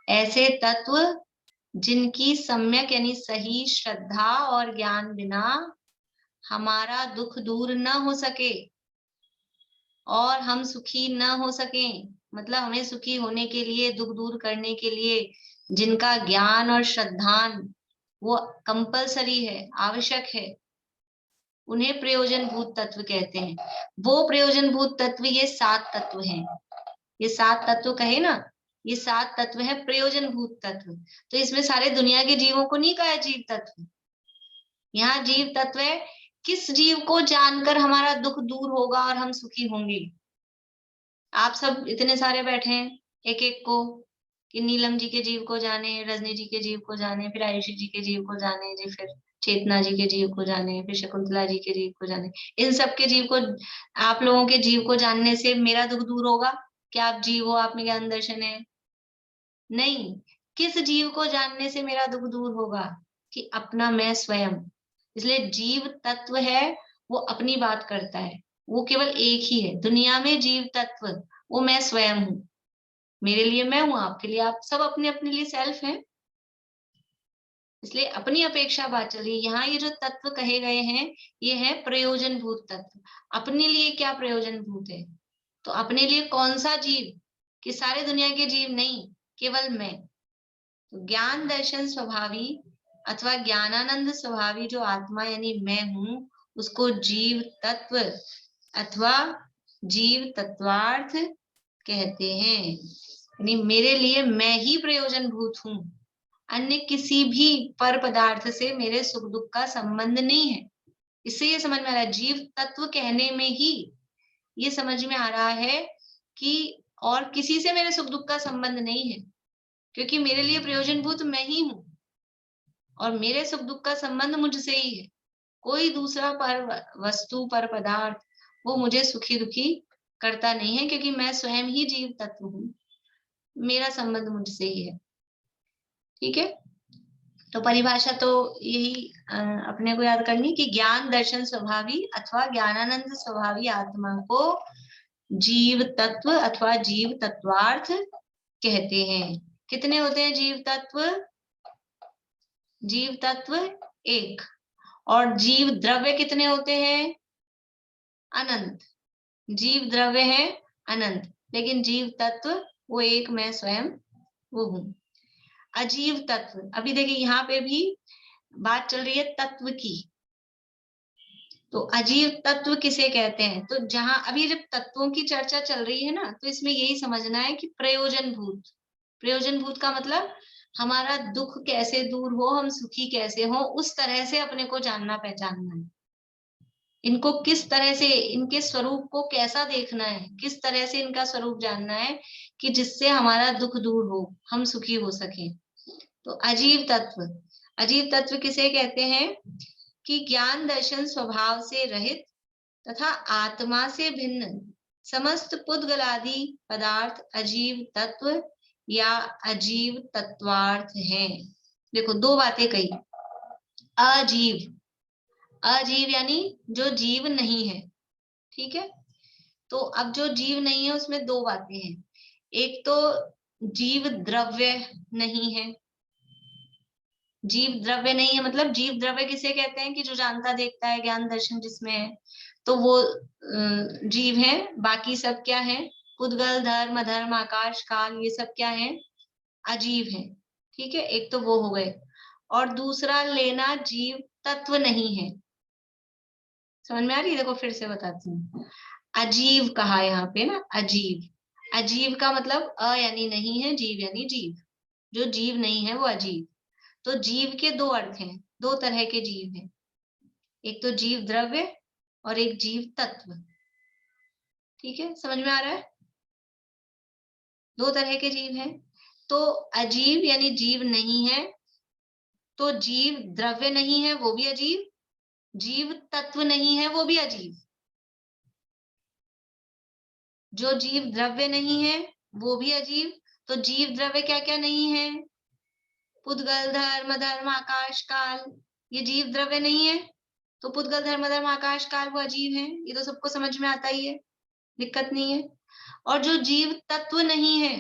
ऐसे तत्व जिनकी सम्यक यानी सही श्रद्धा और ज्ञान बिना हमारा दुख दूर न हो सके और हम सुखी न हो सके, मतलब हमें सुखी होने के लिए, दुख दूर करने के लिए जिनका ज्ञान और श्रद्धान वो कंपलसरी है, आवश्यक है, उन्हें प्रयोजनभूत तत्व कहते हैं। वो प्रयोजनभूत तत्व ये 7 तत्व हैं। ये 7 तत्व कहे ना, ये 7 तत्व है प्रयोजनभूत तत्व। तो इसमें सारे दुनिया के जीवों को नहीं कहा है जीव तत्व। यहाँ जीव तत्व है किस जीव को जानकर हमारा दुख दूर होगा और हम सुखी होंगे। आप सब इतने सारे बैठे हैं, एक एक को, कि नीलम जी के जीव को जाने, रजनी जी के जीव को जाने, फिर आयुषी जी के जीव को जाने जी, फिर चेतना जी के जीव को जाने, फिर शकुंतला जी के जीव को जाने। इन सब के जीव को, आप लोगों के जीव को जानने से मेरा दुख दूर होगा? क्या आप जीव हो, आप में ज्ञान दर्शन है? नहीं। किस जीव को जानने से मेरा दुख दूर होगा? कि अपना मैं स्वयं। इसलिए जीव तत्व है वो अपनी बात करता है, वो केवल एक ही है दुनिया में जीव तत्व, वो मैं स्वयं हूं। मेरे लिए मैं हूं, आपके लिए आप, सब अपने अपने लिए सेल्फ हैं। इसलिए अपनी अपेक्षा बात चल रही है। यहाँ ये जो तत्व कहे गए हैं ये है प्रयोजनभूत तत्व। अपने लिए क्या प्रयोजनभूत है? तो अपने लिए कौन सा जीव? कि सारे दुनिया के जीव नहीं, केवल मैं। तो ज्ञान दर्शन स्वभावी अथवा ज्ञानानंद स्वभावी जो आत्मा यानी मैं हूं, उसको जीव तत्व अथवा जीव तत्वार्थ कहते हैं। यानी मेरे लिए मैं ही प्रयोजनभूत हूं, अन्य किसी भी पर पदार्थ से मेरे सुख दुख का संबंध नहीं है। इससे ये समझ में आ रहा है, जीव तत्व कहने में ही ये समझ में आ रहा है कि और किसी से मेरे सुख दुख का संबंध नहीं है, क्योंकि मेरे लिए प्रयोजनभूत मैं ही हूं और मेरे सुख दुख का संबंध मुझसे ही है। कोई दूसरा पर वस्तु, पर पदार्थ वो मुझे सुखी दुखी करता नहीं है, क्योंकि मैं स्वयं ही जीव तत्व हूं, मेरा संबंध मुझसे ही है। ठीक है, तो परिभाषा तो यही अपने को याद करनी कि ज्ञान दर्शन स्वभावी अथवा ज्ञानानंद स्वभावी आत्मा को जीव तत्व अथवा जीव तत्वार्थ कहते हैं। कितने होते हैं जीव तत्व? जीव तत्व एक। और जीव द्रव्य कितने होते हैं? अनंत। जीव द्रव्य है अनंत, लेकिन जीव तत्व वो एक, मैं स्वयं वो हूं। अजीव तत्व, अभी देखिए यहाँ पे भी बात चल रही है तत्व की। तो अजीव तत्व किसे कहते हैं? तो जहां अभी जब तत्वों की चर्चा चल रही है ना, तो इसमें यही समझना है कि प्रयोजनभूत, प्रयोजनभूत का मतलब हमारा दुख कैसे दूर हो, हम सुखी कैसे हो, उस तरह से अपने को जानना पहचानना है। इनको किस तरह से, इनके स्वरूप को कैसा देखना है, किस तरह से इनका स्वरूप जानना है कि जिससे हमारा दुख दूर हो, हम सुखी हो सके। तो अजीव तत्व, अजीव तत्व किसे कहते हैं? कि ज्ञान दर्शन स्वभाव से रहित तथा आत्मा से भिन्न समस्त पुद्गलादि पदार्थ अजीव तत्व या अजीव तत्वार्थ हैं। देखो दो बातें कही। अजीव, अजीव यानी जो जीव नहीं है। ठीक है, तो अब जो जीव नहीं है उसमें दो बातें हैं। एक तो जीव द्रव्य नहीं है। जीव द्रव्य नहीं है मतलब जीव द्रव्य किसे कहते हैं? कि जो जानता देखता है, ज्ञान दर्शन जिसमें है, तो वो जीव है। बाकी सब क्या है? पुद्गल, धर्म, अधर्म, आकाश, काल, ये सब क्या है? अजीव है। ठीक है, एक तो वो हो गए। और दूसरा लेना जीव तत्व नहीं है। समझ में आ रही है? देखो फिर से बताती हूँ। अजीव कहा यहाँ पे ना, अजीव, अजीव का मतलब अ यानी नहीं है, जीव यानी जीव। जो जीव नहीं है वो अजीव। तो जीव के दो अर्थ हैं, दो तरह के जीव हैं। एक तो जीव द्रव्य और एक जीव तत्व। ठीक है, समझ में आ रहा है? दो तरह के जीव हैं। तो अजीव यानी जीव नहीं है, तो जीव द्रव्य नहीं है वो भी अजीव, जीव तत्व नहीं है वो भी अजीव। जो जीव द्रव्य नहीं है वो भी अजीव। तो जीव द्रव्य क्या क्या नहीं है? पुद्गल धर्म धर्म आकाश काल ये जीव द्रव्य नहीं है, तो पुद्गल धर्म धर्म आकाश काल वो अजीव है, ये तो सबको समझ में आता ही है, दिक्कत नहीं है। और जो जीव तत्व नहीं है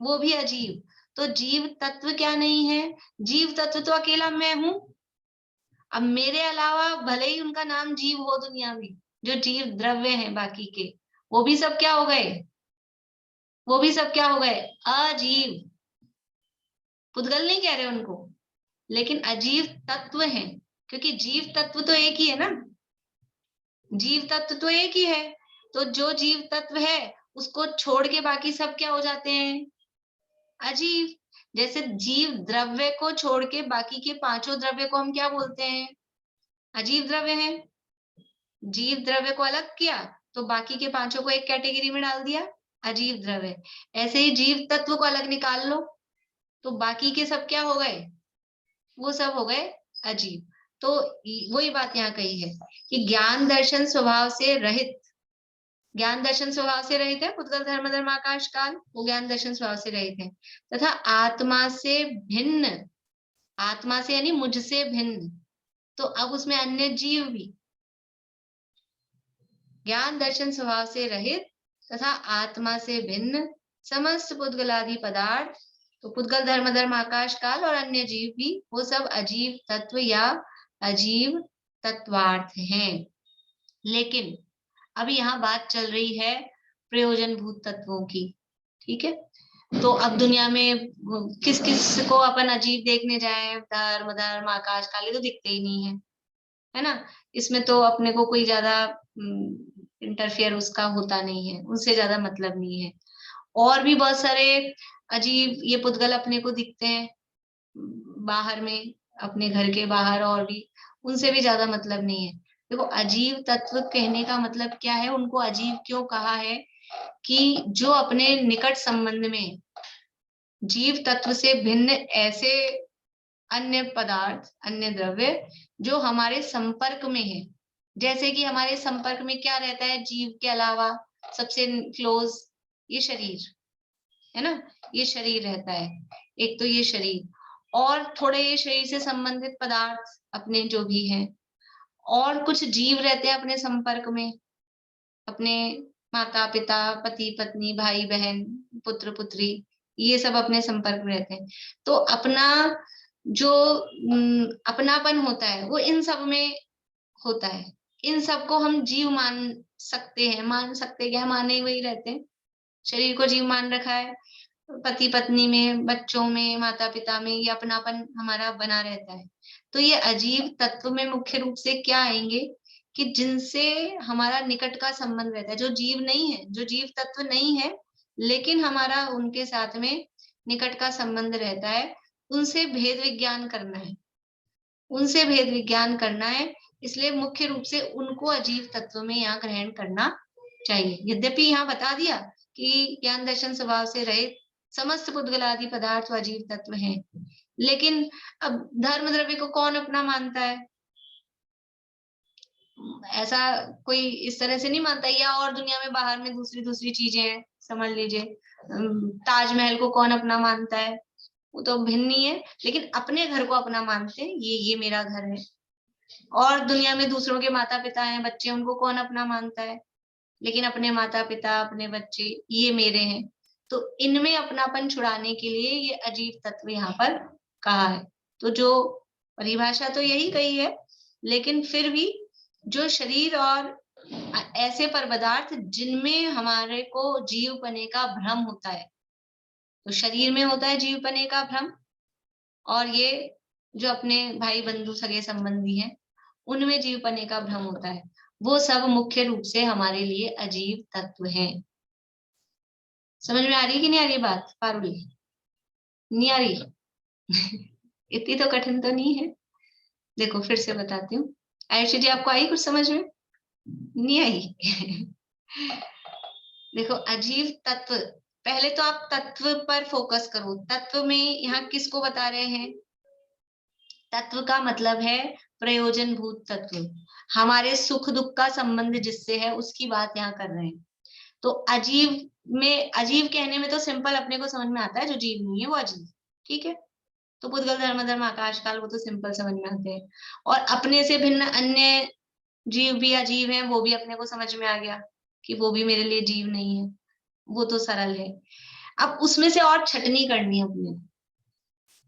वो भी अजीव। तो जीव तत्व क्या नहीं है? जीव तत्व तो अकेला मैं हूं। अब मेरे अलावा भले ही उनका नाम जीव हो दुनिया में, जो जीव द्रव्य हैं बाकी के, वो भी सब क्या हो गए? वो भी सब क्या हो गए? अजीव। पुद्गल नहीं कह रहे उनको, लेकिन अजीव तत्व हैं, क्योंकि जीव तत्व तो एक ही है ना, जीव तत्व तो एक ही है। तो जो जीव तत्व है उसको छोड़ के बाकी सब क्या हो जाते हैं? अजीव। जैसे जीव द्रव्य को छोड़ के बाकी के पांचों द्रव्य को हम क्या बोलते हैं? अजीव द्रव्य हैं। जीव द्रव्य को अलग किया तो बाकी के पांचों को एक कैटेगरी में डाल दिया, अजीव द्रव्य। ऐसे ही जीव तत्व को अलग निकाल लो तो बाकी के सब क्या हो गए? वो सब हो गए अजीव। तो वही बात यहाँ कही है कि ज्ञान दर्शन स्वभाव से रहित, ज्ञान दर्शन स्वभाव से रहित है पुद्गल धर्म धर्म आकाश काल, वो ज्ञान दर्शन स्वभाव से रहित है, तथा आत्मा से भिन्न, आत्मा से यानी मुझसे भिन्न, तो अब उसमें अन्य जीव भी ज्ञान दर्शन स्वभाव से रहित तथा आत्मा से भिन्न समस्त पुद्गलादि पदार्थ, तो पुद्गल धर्म धर्म आकाश काल और अन्य जीव भी वो सब अजीव तत्व या अजीव तत्वार्थ हैं। लेकिन अभी यहाँ बात चल रही है प्रयोजनभूत तत्वों की, ठीक है। तो अब दुनिया में किस किस को अपन अजीब देखने जाए? धर्म धर्म आकाश काल, ये तो दिखते ही नहीं है ना। इसमें तो अपने को कोई ज्यादा इंटरफेयर उसका होता नहीं है, उनसे ज्यादा मतलब नहीं है। और भी बहुत सारे अजीब ये पुद्गल अपने को दिखते हैं बाहर में, अपने घर के बाहर, और भी उनसे भी ज्यादा मतलब नहीं है। देखो अजीव तत्व कहने का मतलब क्या है, उनको अजीब क्यों कहा है? कि जो अपने निकट संबंध में जीव तत्व से भिन्न ऐसे अन्य पदार्थ, अन्य द्रव्य जो हमारे संपर्क में है, जैसे कि हमारे संपर्क में क्या रहता है जीव के अलावा सबसे क्लोज? ये शरीर है ना, ये शरीर रहता है। एक तो ये शरीर, और थोड़े ये शरीर से संबंधित पदार्थ अपने जो भी हैं, और कुछ जीव रहते हैं अपने संपर्क में, अपने माता पिता, पति पत्नी, भाई बहन, पुत्र पुत्री, ये सब अपने संपर्क में रहते हैं। तो अपना जो अपनापन होता है वो इन सब में होता है। इन सबको हम जीव मान सकते हैं, मान सकते क्या, माने वही रहते हैं। शरीर को जीव मान रखा है, पति पत्नी में, बच्चों में, माता पिता में, ये अपनापन हमारा बना रहता है। तो ये अजीव तत्व में मुख्य रूप से क्या आएंगे कि जिनसे हमारा निकट का संबंध रहता है, जो जीव नहीं है, जो जीव तत्व नहीं है, लेकिन हमारा उनके साथ में निकट का संबंध रहता है, उनसे भेद विज्ञान करना है, उनसे भेद विज्ञान करना है। इसलिए मुख्य रूप से उनको अजीव तत्व में यहाँ ग्रहण करना चाहिए। यद्यपि यहाँ बता दिया कि ज्ञान दर्शन स्वभाव से रहित समस्त पुद्गलादि पदार्थ अजीव तत्व हैं, लेकिन अब धर्म द्रव्य को कौन अपना मानता है? ऐसा कोई इस तरह से नहीं मानता। या और दुनिया में बाहर में दूसरी दूसरी चीजें हैं, समझ लीजिए ताजमहल को कौन अपना मानता है? वो तो भिन्न ही है, लेकिन अपने घर को अपना मानते हैं, ये मेरा घर है। और दुनिया में दूसरों के माता पिता हैं, बच्चे, उनको कौन अपना मानता है? लेकिन अपने माता पिता, अपने बच्चे, ये मेरे हैं। तो इनमें अपनापन छुड़ाने के लिए ये अजीव तत्व यहाँ पर कहा है। तो जो परिभाषा तो यही कही है, लेकिन फिर भी जो शरीर और ऐसे पर पदार्थ जिनमें हमारे को जीवपने का भ्रम होता है, तो शरीर में होता है जीवपने का भ्रम, और ये जो अपने भाई बंधु सगे संबंधी हैं उनमें जीवपने का भ्रम होता है, वो सब मुख्य रूप से हमारे लिए अजीव तत्व हैं। समझ में आ रही है कि नहीं आ रही बात पारुली? नहीं आ रही? इतनी तो कठिन तो नहीं है। देखो फिर से बताती हूँ। आयुषी जी आपको आई कुछ समझ में? नहीं आई? देखो अजीव तत्व, पहले तो आप तत्व पर फोकस करो। तत्व में यहाँ किसको बता रहे हैं? तत्व का मतलब है प्रयोजनभूत तत्व, हमारे सुख दुख का संबंध जिससे है उसकी बात यहाँ कर रहे हैं। तो अजीव में, अजीव कहने में तो सिंपल अपने को समझ में आता है, जो जीव नहीं है वो अजीव, ठीक है। तो पुद्गल धर्म अधर्म आकाश काल वो तो सिंपल समझ में आते हैं। और अपने से भिन्न अन्य जीव भी अजीब हैं, वो भी अपने को समझ में आ गया कि वो भी मेरे लिए जीव नहीं है, वो तो सरल है। अब उसमें से और छटनी करनी है अपने,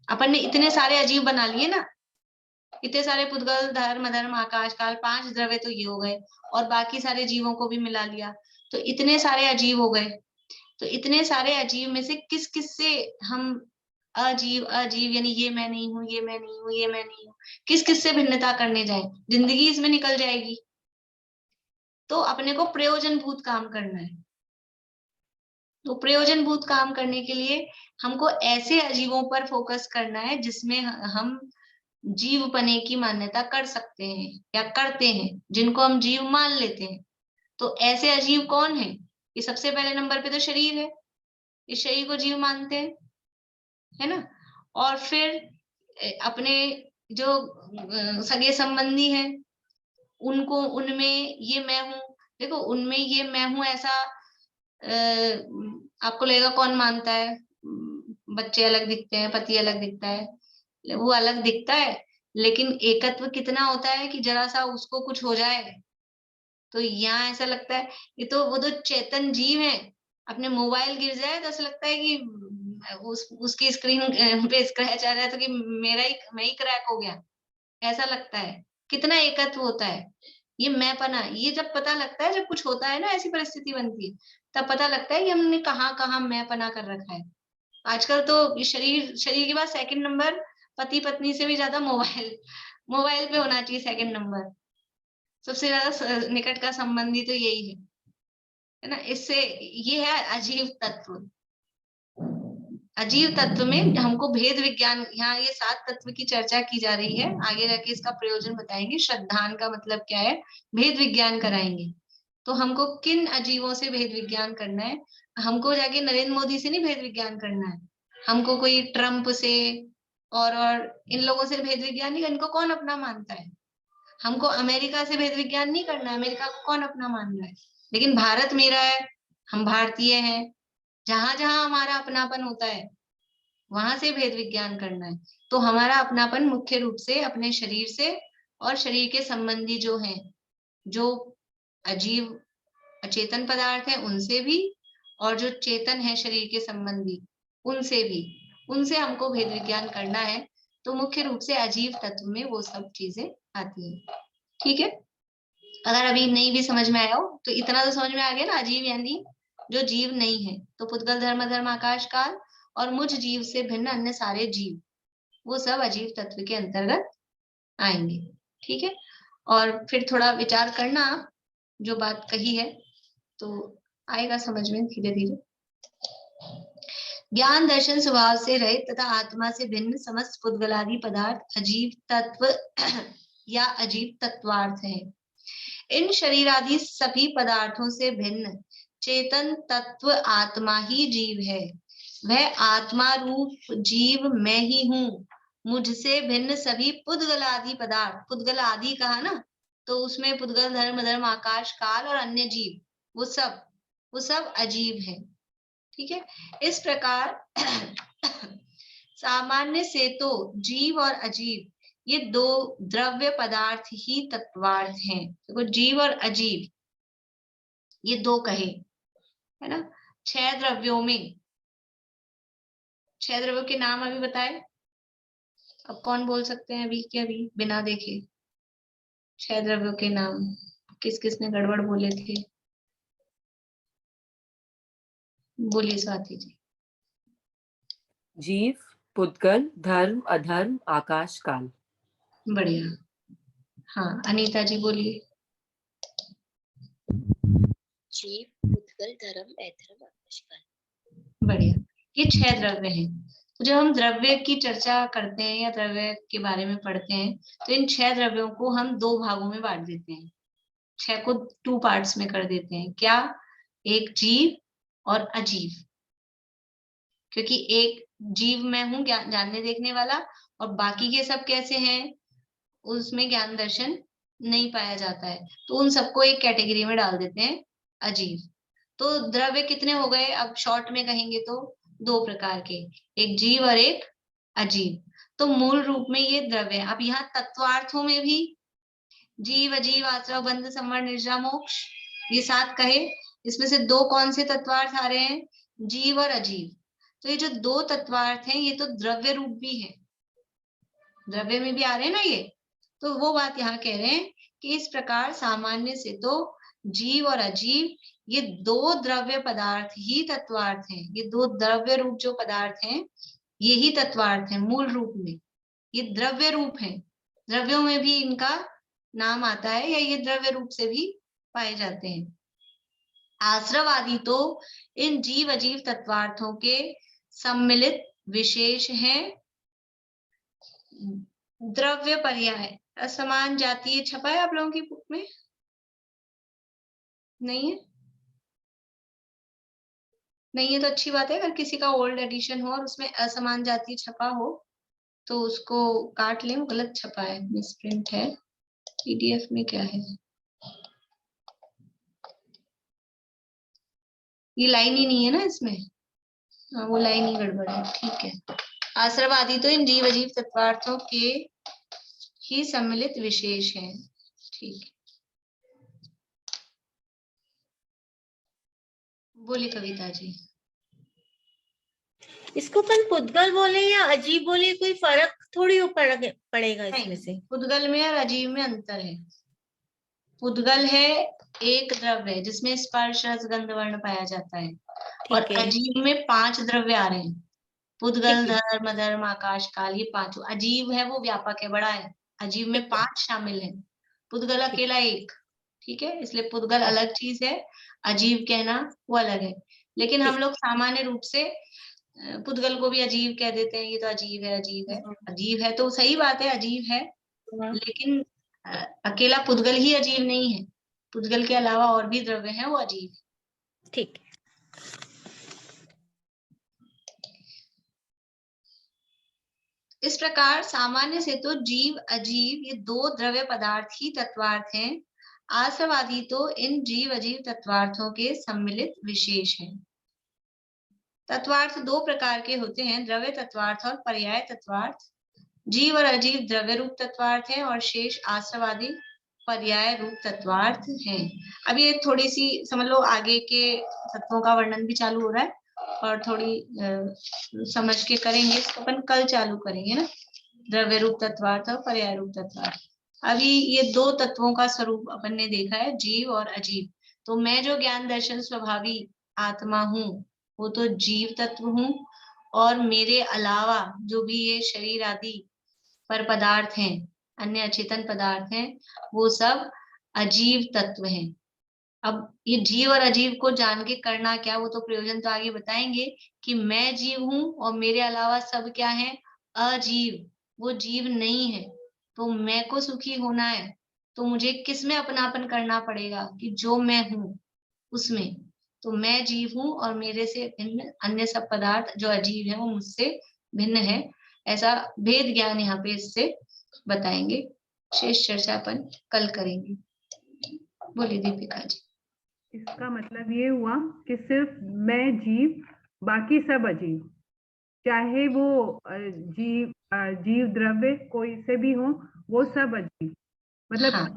अपन ने इतने सारे अजीब बना लिए ना, इतने सारे पुद्गल धर्म अधर्म आकाश काल, 5 द्रव्य तो ये हो गए, और बाकी सारे जीवों को भी मिला लिया, तो इतने सारे अजीब हो गए। तो इतने सारे अजीब में से किस किस से हम अजीब अजीब, यानी ये मैं नहीं हूं, ये मैं नहीं हूं, ये मैं नहीं हूं, किस किस से भिन्नता करने जाए, जिंदगी इसमें निकल जाएगी। तो अपने को प्रयोजनभूत काम करना है। तो प्रयोजनभूत काम करने के लिए हमको ऐसे अजीबों पर फोकस करना है जिसमें हम जीवपने की मान्यता कर सकते हैं या करते हैं, जिनको हम जीव मान लेते हैं। तो ऐसे अजीव कौन है? ये सबसे पहले नंबर पे तो शरीर है, इस शरीर को जीव मानते हैं, है ना। और फिर अपने जो सगे संबंधी हैं, उनको, उनमें ये मैं हूं, देखो उनमें ये मैं हूं ऐसा आपको लगेगा कौन मानता है? बच्चे अलग दिखते हैं, पति अलग दिखता है, वो अलग दिखता है, लेकिन एकत्व कितना होता है कि जरा सा उसको कुछ हो जाए तो यहाँ ऐसा लगता है ये तो वो तो चेतन जीव है। अपने मोबाइल गिर जाए तो ऐसा लगता है कि उसकी स्क्रीन पे स्क्रैच आ रहा है तो कि मैं ही क्रैक हो गया, ऐसा लगता है। कितना एकत्व होता है, ये मैंपना, ये जब पता लगता है, जब कुछ होता है ना, ऐसी परिस्थिति बनती है, तब पता लगता है कि हमने कहाँ कहाँ मैंपना कर रखा है। आजकल तो शरीर के बाद सेकंड नंबर पति पत्नी से भी ज्यादा मोबाइल पे होना चाहिए सेकंड नंबर। सबसे ज्यादा निकट का संबंधी तो यही है ना। इससे ये है अजीव तत्व। अजीव तत्व में हमको भेद विज्ञान, यहाँ ये 7 तत्व की चर्चा की जा रही है, आगे जाके इसका प्रयोजन बताएंगे। श्रद्धान का मतलब क्या है, भेद विज्ञान कराएंगे। तो हमको किन अजीवों से भेद विज्ञान करना है? हमको जाके नरेंद्र मोदी से नहीं भेद विज्ञान करना है, हमको कोई ट्रम्प से और इन लोगों से भेद विज्ञान नहीं, इनको कौन अपना मानता है। हमको अमेरिका से भेद विज्ञान नहीं करना है, अमेरिका को कौन अपना मान रहा है, लेकिन भारत मेरा है, हम भारतीय हैं। जहां जहां हमारा अपनापन होता है वहां से भेद विज्ञान करना है। तो हमारा अपनापन मुख्य रूप से अपने शरीर से और शरीर के संबंधी जो हैं, जो अजीव अचेतन पदार्थ है उनसे भी, और जो चेतन है शरीर के संबंधी उनसे भी, उनसे हमको भेद विज्ञान करना है। तो मुख्य रूप से अजीव तत्व में वो सब चीजें आती हैं। ठीक है, अगर अभी नहीं भी समझ में आया हो तो इतना तो समझ में आ गया ना, अजीव यानी जो जीव नहीं है। तो पुद्गल धर्म धर्म आकाश काल और मुझ जीव से भिन्न अन्य सारे जीव, वो सब अजीव तत्व के अंतर्गत आएंगे। ठीक है, और फिर थोड़ा विचार करना जो बात कही है, तो आएगा समझ में धीरे धीरे। ज्ञान दर्शन स्वभाव से रहित तथा आत्मा से भिन्न समस्त पुद्गलादि पदार्थ अजीव तत्व या अजीव तत्वार्थ है। इन शरीरादि सभी पदार्थों से भिन्न चेतन तत्व आत्मा ही जीव है। वह आत्मा रूप जीव मैं ही हूँ। मुझसे भिन्न सभी पुद्गलादि पदार्थ, पुद्गल आदि कहा ना, तो उसमें पुद्गल धर्म धर्म आकाश काल और अन्य जीव, वो सब अजीब है। ठीक है, इस प्रकार सामान्य से तो जीव और अजीव ये 2 द्रव्य पदार्थ ही तत्वार्थ हैं। देखो जीव और अजीव ये 2 कहे, है ना। 6 द्रव्यों में 6 द्रव्यों के नाम अभी बताए। अब कौन बोल सकते हैं अभी के अभी बिना देखे 6 द्रव्यों के नाम? किस किस ने गड़बड़ बोले थे? बोलिए स्वाति जी। जीव, पुद्गल, धर्म, अधर्म, आकाश, काल। बढ़िया। हाँ अनीता जी बोलिए। जीव, पुद्गल, धर्म, अधर्म, आकाश, काल। बढ़िया, ये 6 द्रव्य हैं। तो जब हम द्रव्य की चर्चा करते हैं या द्रव्य के बारे में पढ़ते हैं, तो इन 6 द्रव्यों को हम 2 भागों में बांट देते हैं। 6 को 2 पार्ट्स में कर देते हैं। क्या? एक जीव और अजीव। क्योंकि एक जीव मैं हूं जानने देखने वाला, और बाकी के सब कैसे हैं, उसमें ज्ञान दर्शन नहीं पाया जाता है, तो उन सबको एक कैटेगरी में डाल देते हैं, अजीव। तो द्रव्य कितने हो गए? अब शॉर्ट में कहेंगे तो 2 प्रकार के, एक जीव और एक अजीव। तो मूल रूप में ये द्रव्य है। अब यहाँ तत्वार्थों में भी जीव अजीव आश्रव बंध संवर निर्जा मोक्ष ये 7 कहे, इसमें से 2 कौन से तत्वार्थ आ रहे हैं, जीव और अजीव। तो ये जो 2 तत्वार्थ हैं ये तो द्रव्य रूप भी है, द्रव्य में भी आ रहे हैं ना ये। तो वो बात यहाँ कह रहे हैं कि इस प्रकार सामान्य से तो जीव और अजीव ये 2 द्रव्य पदार्थ ही तत्वार्थ हैं। ये 2 द्रव्य रूप जो पदार्थ हैं यही तत्वार्थ हैं मूल रूप में। ये द्रव्य रूप हैं, द्रव्यों में भी इनका नाम आता है या ये द्रव्य रूप से भी पाए जाते हैं। आश्रवादी तो इन जीव अजीव तत्वार्थों के सम्मिलित विशेष हैं। द्रव्य पर्याय असमान जातीय छपा है आप लोगों की बुक में? नहीं है? नहीं है तो अच्छी बात है। अगर किसी का ओल्ड एडिशन हो और उसमें असमान जातीय छपा हो तो उसको काट लें, वो गलत छपा है, मिसप्रिंट है। पीडीएफ में क्या है, ये लाइन ही नहीं है ना इसमें। हाँ, वो लाइन ही गड़बड़ है, ठीक है। आश्रवादी तो इन जीव अजीव तत्वार्थों के ही सम्मिलित विशेष हैं, ठीक है। बोली कविता जी। इसको अपन पुद्गल बोले या अजीब बोले, कोई फर्क थोड़ी पड़ेगा इसमें से? पुद्गल में और अजीब में अंतर है। पुद्गल है एक द्रव्य जिसमें स्पर्श रस गंध वर्ण पाया जाता है, और अजीब में 5 द्रव्य आ रहे हैं। पुद्गल धर्म धर्म आकाश काल ये 5। अजीब है वो व्यापक है, बड़ा है। अजीब में 5 शामिल है, पुद्गल अकेला 1, ठीक है। इसलिए पुद्गल अलग चीज है, अजीब कहना वो अलग है। लेकिन हम लोग सामान्य रूप से पुद्गल को भी अजीब कह देते हैं, ये तो अजीब है, अजीब है। अजीब है तो सही बात है, अजीब है, लेकिन अकेला पुद्गल ही अजीब नहीं है। पुद्गल के अलावा और भी द्रव्य हैं वो अजीब है, ठीक। इस प्रकार सामान्य से तो जीव अजीव ये 2 द्रव्य पदार्थ ही तत्वार्थ हैं। आश्रवादी तो इन जीव अजीव तत्वार्थों के सम्मिलित विशेष हैं। तत्वार्थ 2 प्रकार के होते हैं, द्रव्य तत्वार्थ और पर्याय तत्वार्थ। जीव और अजीव द्रव्य रूप तत्वार्थ हैं और शेष आश्रवादी पर्याय रूप तत्वार्थ हैं। अब ये थोड़ी सी समझ लो, आगे के तत्वों का वर्णन भी चालू हो रहा है और थोड़ी समझ के करेंगे, इसको अपन कल चालू करेंगे ना, द्रव्य रूप तत्वार्थ और पर्याय रूप तत्वार्थ। अभी ये 2 तत्वों का स्वरूप अपन ने देखा है, जीव और अजीव। तो मैं जो ज्ञान दर्शन स्वभावी आत्मा हूँ वो तो जीव तत्व हूँ, और मेरे अलावा जो भी ये शरीर आदि पर पदार्थ हैं, अन्य अचेतन पदार्थ हैं, वो सब अजीव तत्व हैं। अब ये जीव और अजीव को जान के करना क्या, वो तो प्रयोजन तो आगे बताएंगे कि मैं जीव हूं और मेरे अलावा सब क्या है, अजीव। वो जीव नहीं है। तो मैं को सुखी होना है तो मुझे किस में अपनापन करना पड़ेगा, कि जो मैं हूं उसमें। तो मैं जीव हूं और मेरे से भिन्न अन्य सब पदार्थ जो अजीव है वो मुझसे भिन्न है। ऐसा भेद ज्ञान यहाँ पे इससे बताएंगे। शेष चर्चा अपन कल करेंगे। बोलिए दीपिका जी। इसका मतलब ये हुआ कि सिर्फ मैं जीव, बाकी सब अजीव, चाहे वो जीव द्रव्य कोई से भी हो, वो सब अजीव। मतलब हाँ।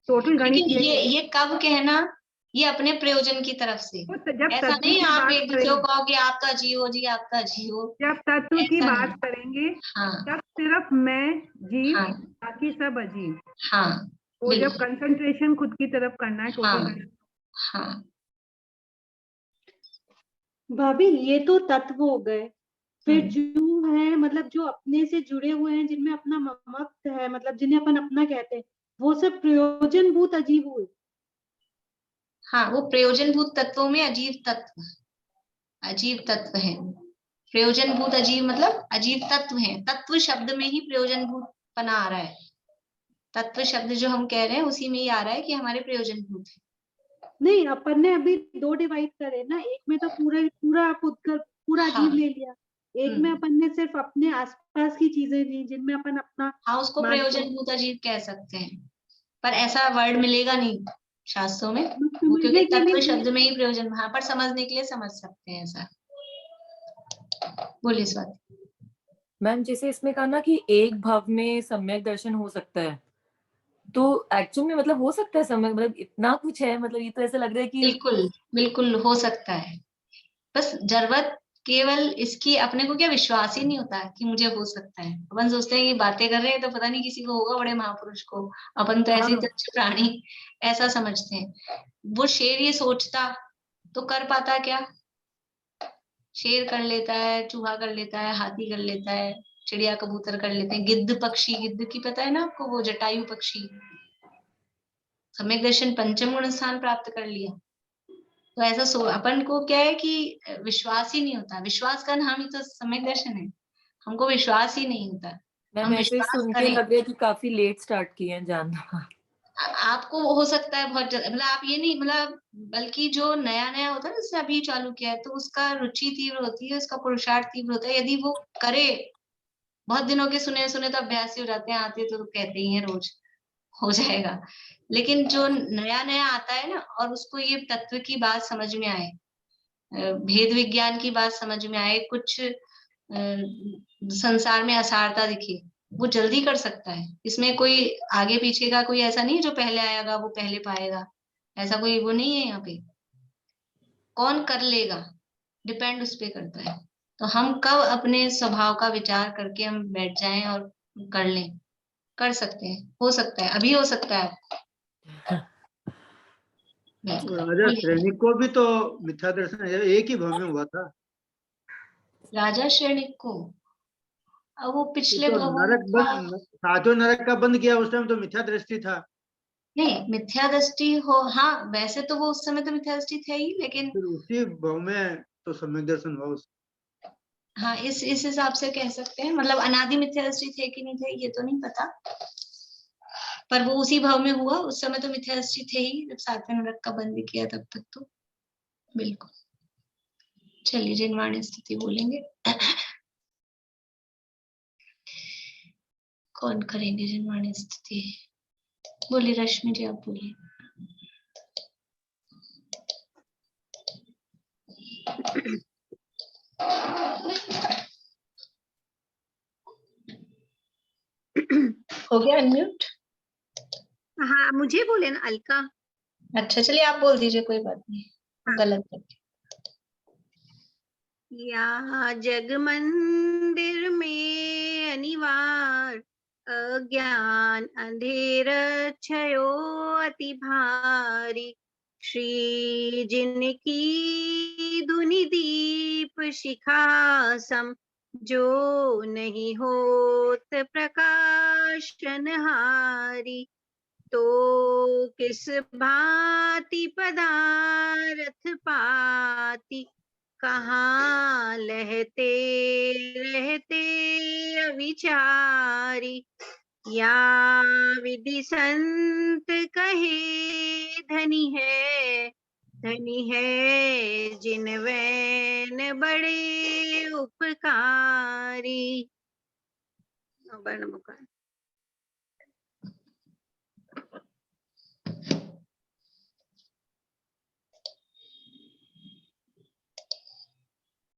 टोटल गणित ये कब कहना, ये अपने प्रयोजन की तरफ से। जब ऐसा नहीं आप एक दूसरे को कहो कि आप तो अजीब हो जी, आप तो अजीब हो। जब तत्व की ऐसा बात नहीं। करेंगे हाँ तब सिर्फ मैं जीव, हाँ बाकी सब अजीब। हाँ वो जब बिल्कुल। कंसंट्रेशन खुद की तरफ करना है, टोटल हाँ गणित। हाँ भाभी ये तो तत्व हो गए, फिर हम्म। जो है मतलब जो अपने से जुड़े हुए हैं, जिनमें अपना ममत्व है, मतलब जिन्हें अपन अपना कहते हैं, वो सब प्रयोजन भूत अजीब हुए। हाँ, वो प्रयोजन भूत तत्वों में अजीब तत्व, अजीब तत्व है। प्रयोजन भूत अजीब मतलब अजीब तत्व है। तत्व शब्द में ही प्रयोजन भूत पना आ रहा है। तत्व शब्द जो हम कह रहे हैं उसी में ही आ रहा है कि हमारे प्रयोजन भूत है। नहीं, अपन ने अभी 2 डिवाइड करे ना, एक में तो पूरा पूरा हाँ। अजीब ले लिया, एक में अपन ने सिर्फ अपने आसपास की चीजें ली जिनमें अपन अपना। हाँ, उसको प्रयोजन भूत अजीब कह सकते हैं, पर ऐसा वर्ड मिलेगा नहीं शास्त्रों में, वो क्योंकि तत्व शब्द में ही प्रयोजन। हाँ, पर समझने के लिए समझ सकते हैं ऐसा। बोलिए स्वाति। मैम जैसे इसमें कहा ना कि एक भाव में सम्यक दर्शन हो सकता है, तो एक्चुअल में मतलब हो सकता है सम्यक, मतलब इतना कुछ है, मतलब ये तो ऐसा लग रहा है कि बिल्कुल बिल्कुल हो सकता है, बस जरूरत केवल इसकी, अपने को क्या विश्वास ही नहीं होता कि मुझे हो सकता है। अपन सोचते हैं कि बातें कर रहे हैं तो पता नहीं किसी को होगा, बड़े महापुरुष को, अपन तो ऐसे ही हाँ। तुच्छ प्राणी ऐसा समझते हैं। वो शेर ये सोचता तो कर पाता क्या? शेर कर लेता है, चूहा कर लेता है, हाथी कर लेता है, चिड़िया कबूतर कर लेते हैं, गिद्ध पक्षी, गिद्ध की पता है ना आपको, वो जटायु पक्षी, सम्यक दर्शन पंचम गुण स्थान प्राप्त कर लिया। तो ऐसा अपन को क्या है कि विश्वास ही नहीं होता, विश्वास का नाम ही तो सम्यक दर्शन है, हमको विश्वास ही नहीं होता। मैम हम ऐसे विश्वास सुन के करें, लग रहा है कि काफी लेट स्टार्ट किए हैं जानना। आपको हो सकता है बहुत मतलब आप ये नहीं, मतलब बल्कि जो नया नया होता है ना, जिसने अभी चालू किया है, तो उसका रुचि तीव्र होती है, उसका पुरुषार्थ तीव्र होता है। यदि वो करे, बहुत दिनों के सुने सुने तो अभ्यास ही हो जाते हैं, आते तो कहते ही हैं रोज हो जाएगा। लेकिन जो नया नया आता है ना, और उसको ये तत्व की बात समझ में आए, भेद विज्ञान की बात समझ में आए, कुछ संसार में असारता दिखे, वो जल्दी कर सकता है। इसमें कोई आगे पीछे का कोई ऐसा नहीं है, जो पहले आएगा वो पहले पाएगा, ऐसा कोई वो नहीं है यहाँ पे। कौन कर लेगा डिपेंड उस पे करता है। तो हम कब अपने स्वभाव का विचार करके हम बैठ जाएं और कर लें, कर सकते हैं, हो सकता है, अभी हो सकता है। राजा श्रेणी को भी तो मिथ्या दर्शन एक ही भाव में हुआ था। राजा श्रेणिक को, अब वो पिछले तो भवों नरक का, बंद, सातों नरक का बंद किया उस टाइम तो मिथ्या दृष्टि था। नहीं मिथ्या दृष्टि हो, हाँ वैसे तो वो उस समय तो मिथ्या दृष्टि थे ही, लेकिन फिर उसी भाव में तो सम्यक दर्शन हुआ उस। हाँ इस हिसाब से कह सकते हैं, मतलब अनादि मिथ्या दृष्टि थे कि नहीं थे ये तो नहीं पता, पर वो उसी भाव में हुआ। उस समय तो मिथ्या दृष्टि थे ही, जब सातवें नरक का बंद किया तब तक तो बिल्कुल। चलिए जिनवाणी स्थिति बोलेंगे। कौन करेंगे जिनवाणी स्थिति? बोलिए रश्मि जी, आप बोलिए। हो गया अनम्यूट? हाँ मुझे बोले ना अलका। अच्छा चलिए आप बोल दीजिए, कोई बात नहीं, गलत है। या जग मंदिर में अनिवार, अज्ञान अंधेर छयो अति भारी, श्री जिनकी धुनि दीप शिखा सम, जो नहीं होत प्रकाशन हारी, तो किस भांति पदार्थ पाती, कहाँ लहते रहते अविचारी, या विधि संत कहे धनी है जिन वैन बड़े उपकारी। वर्ण मुकार।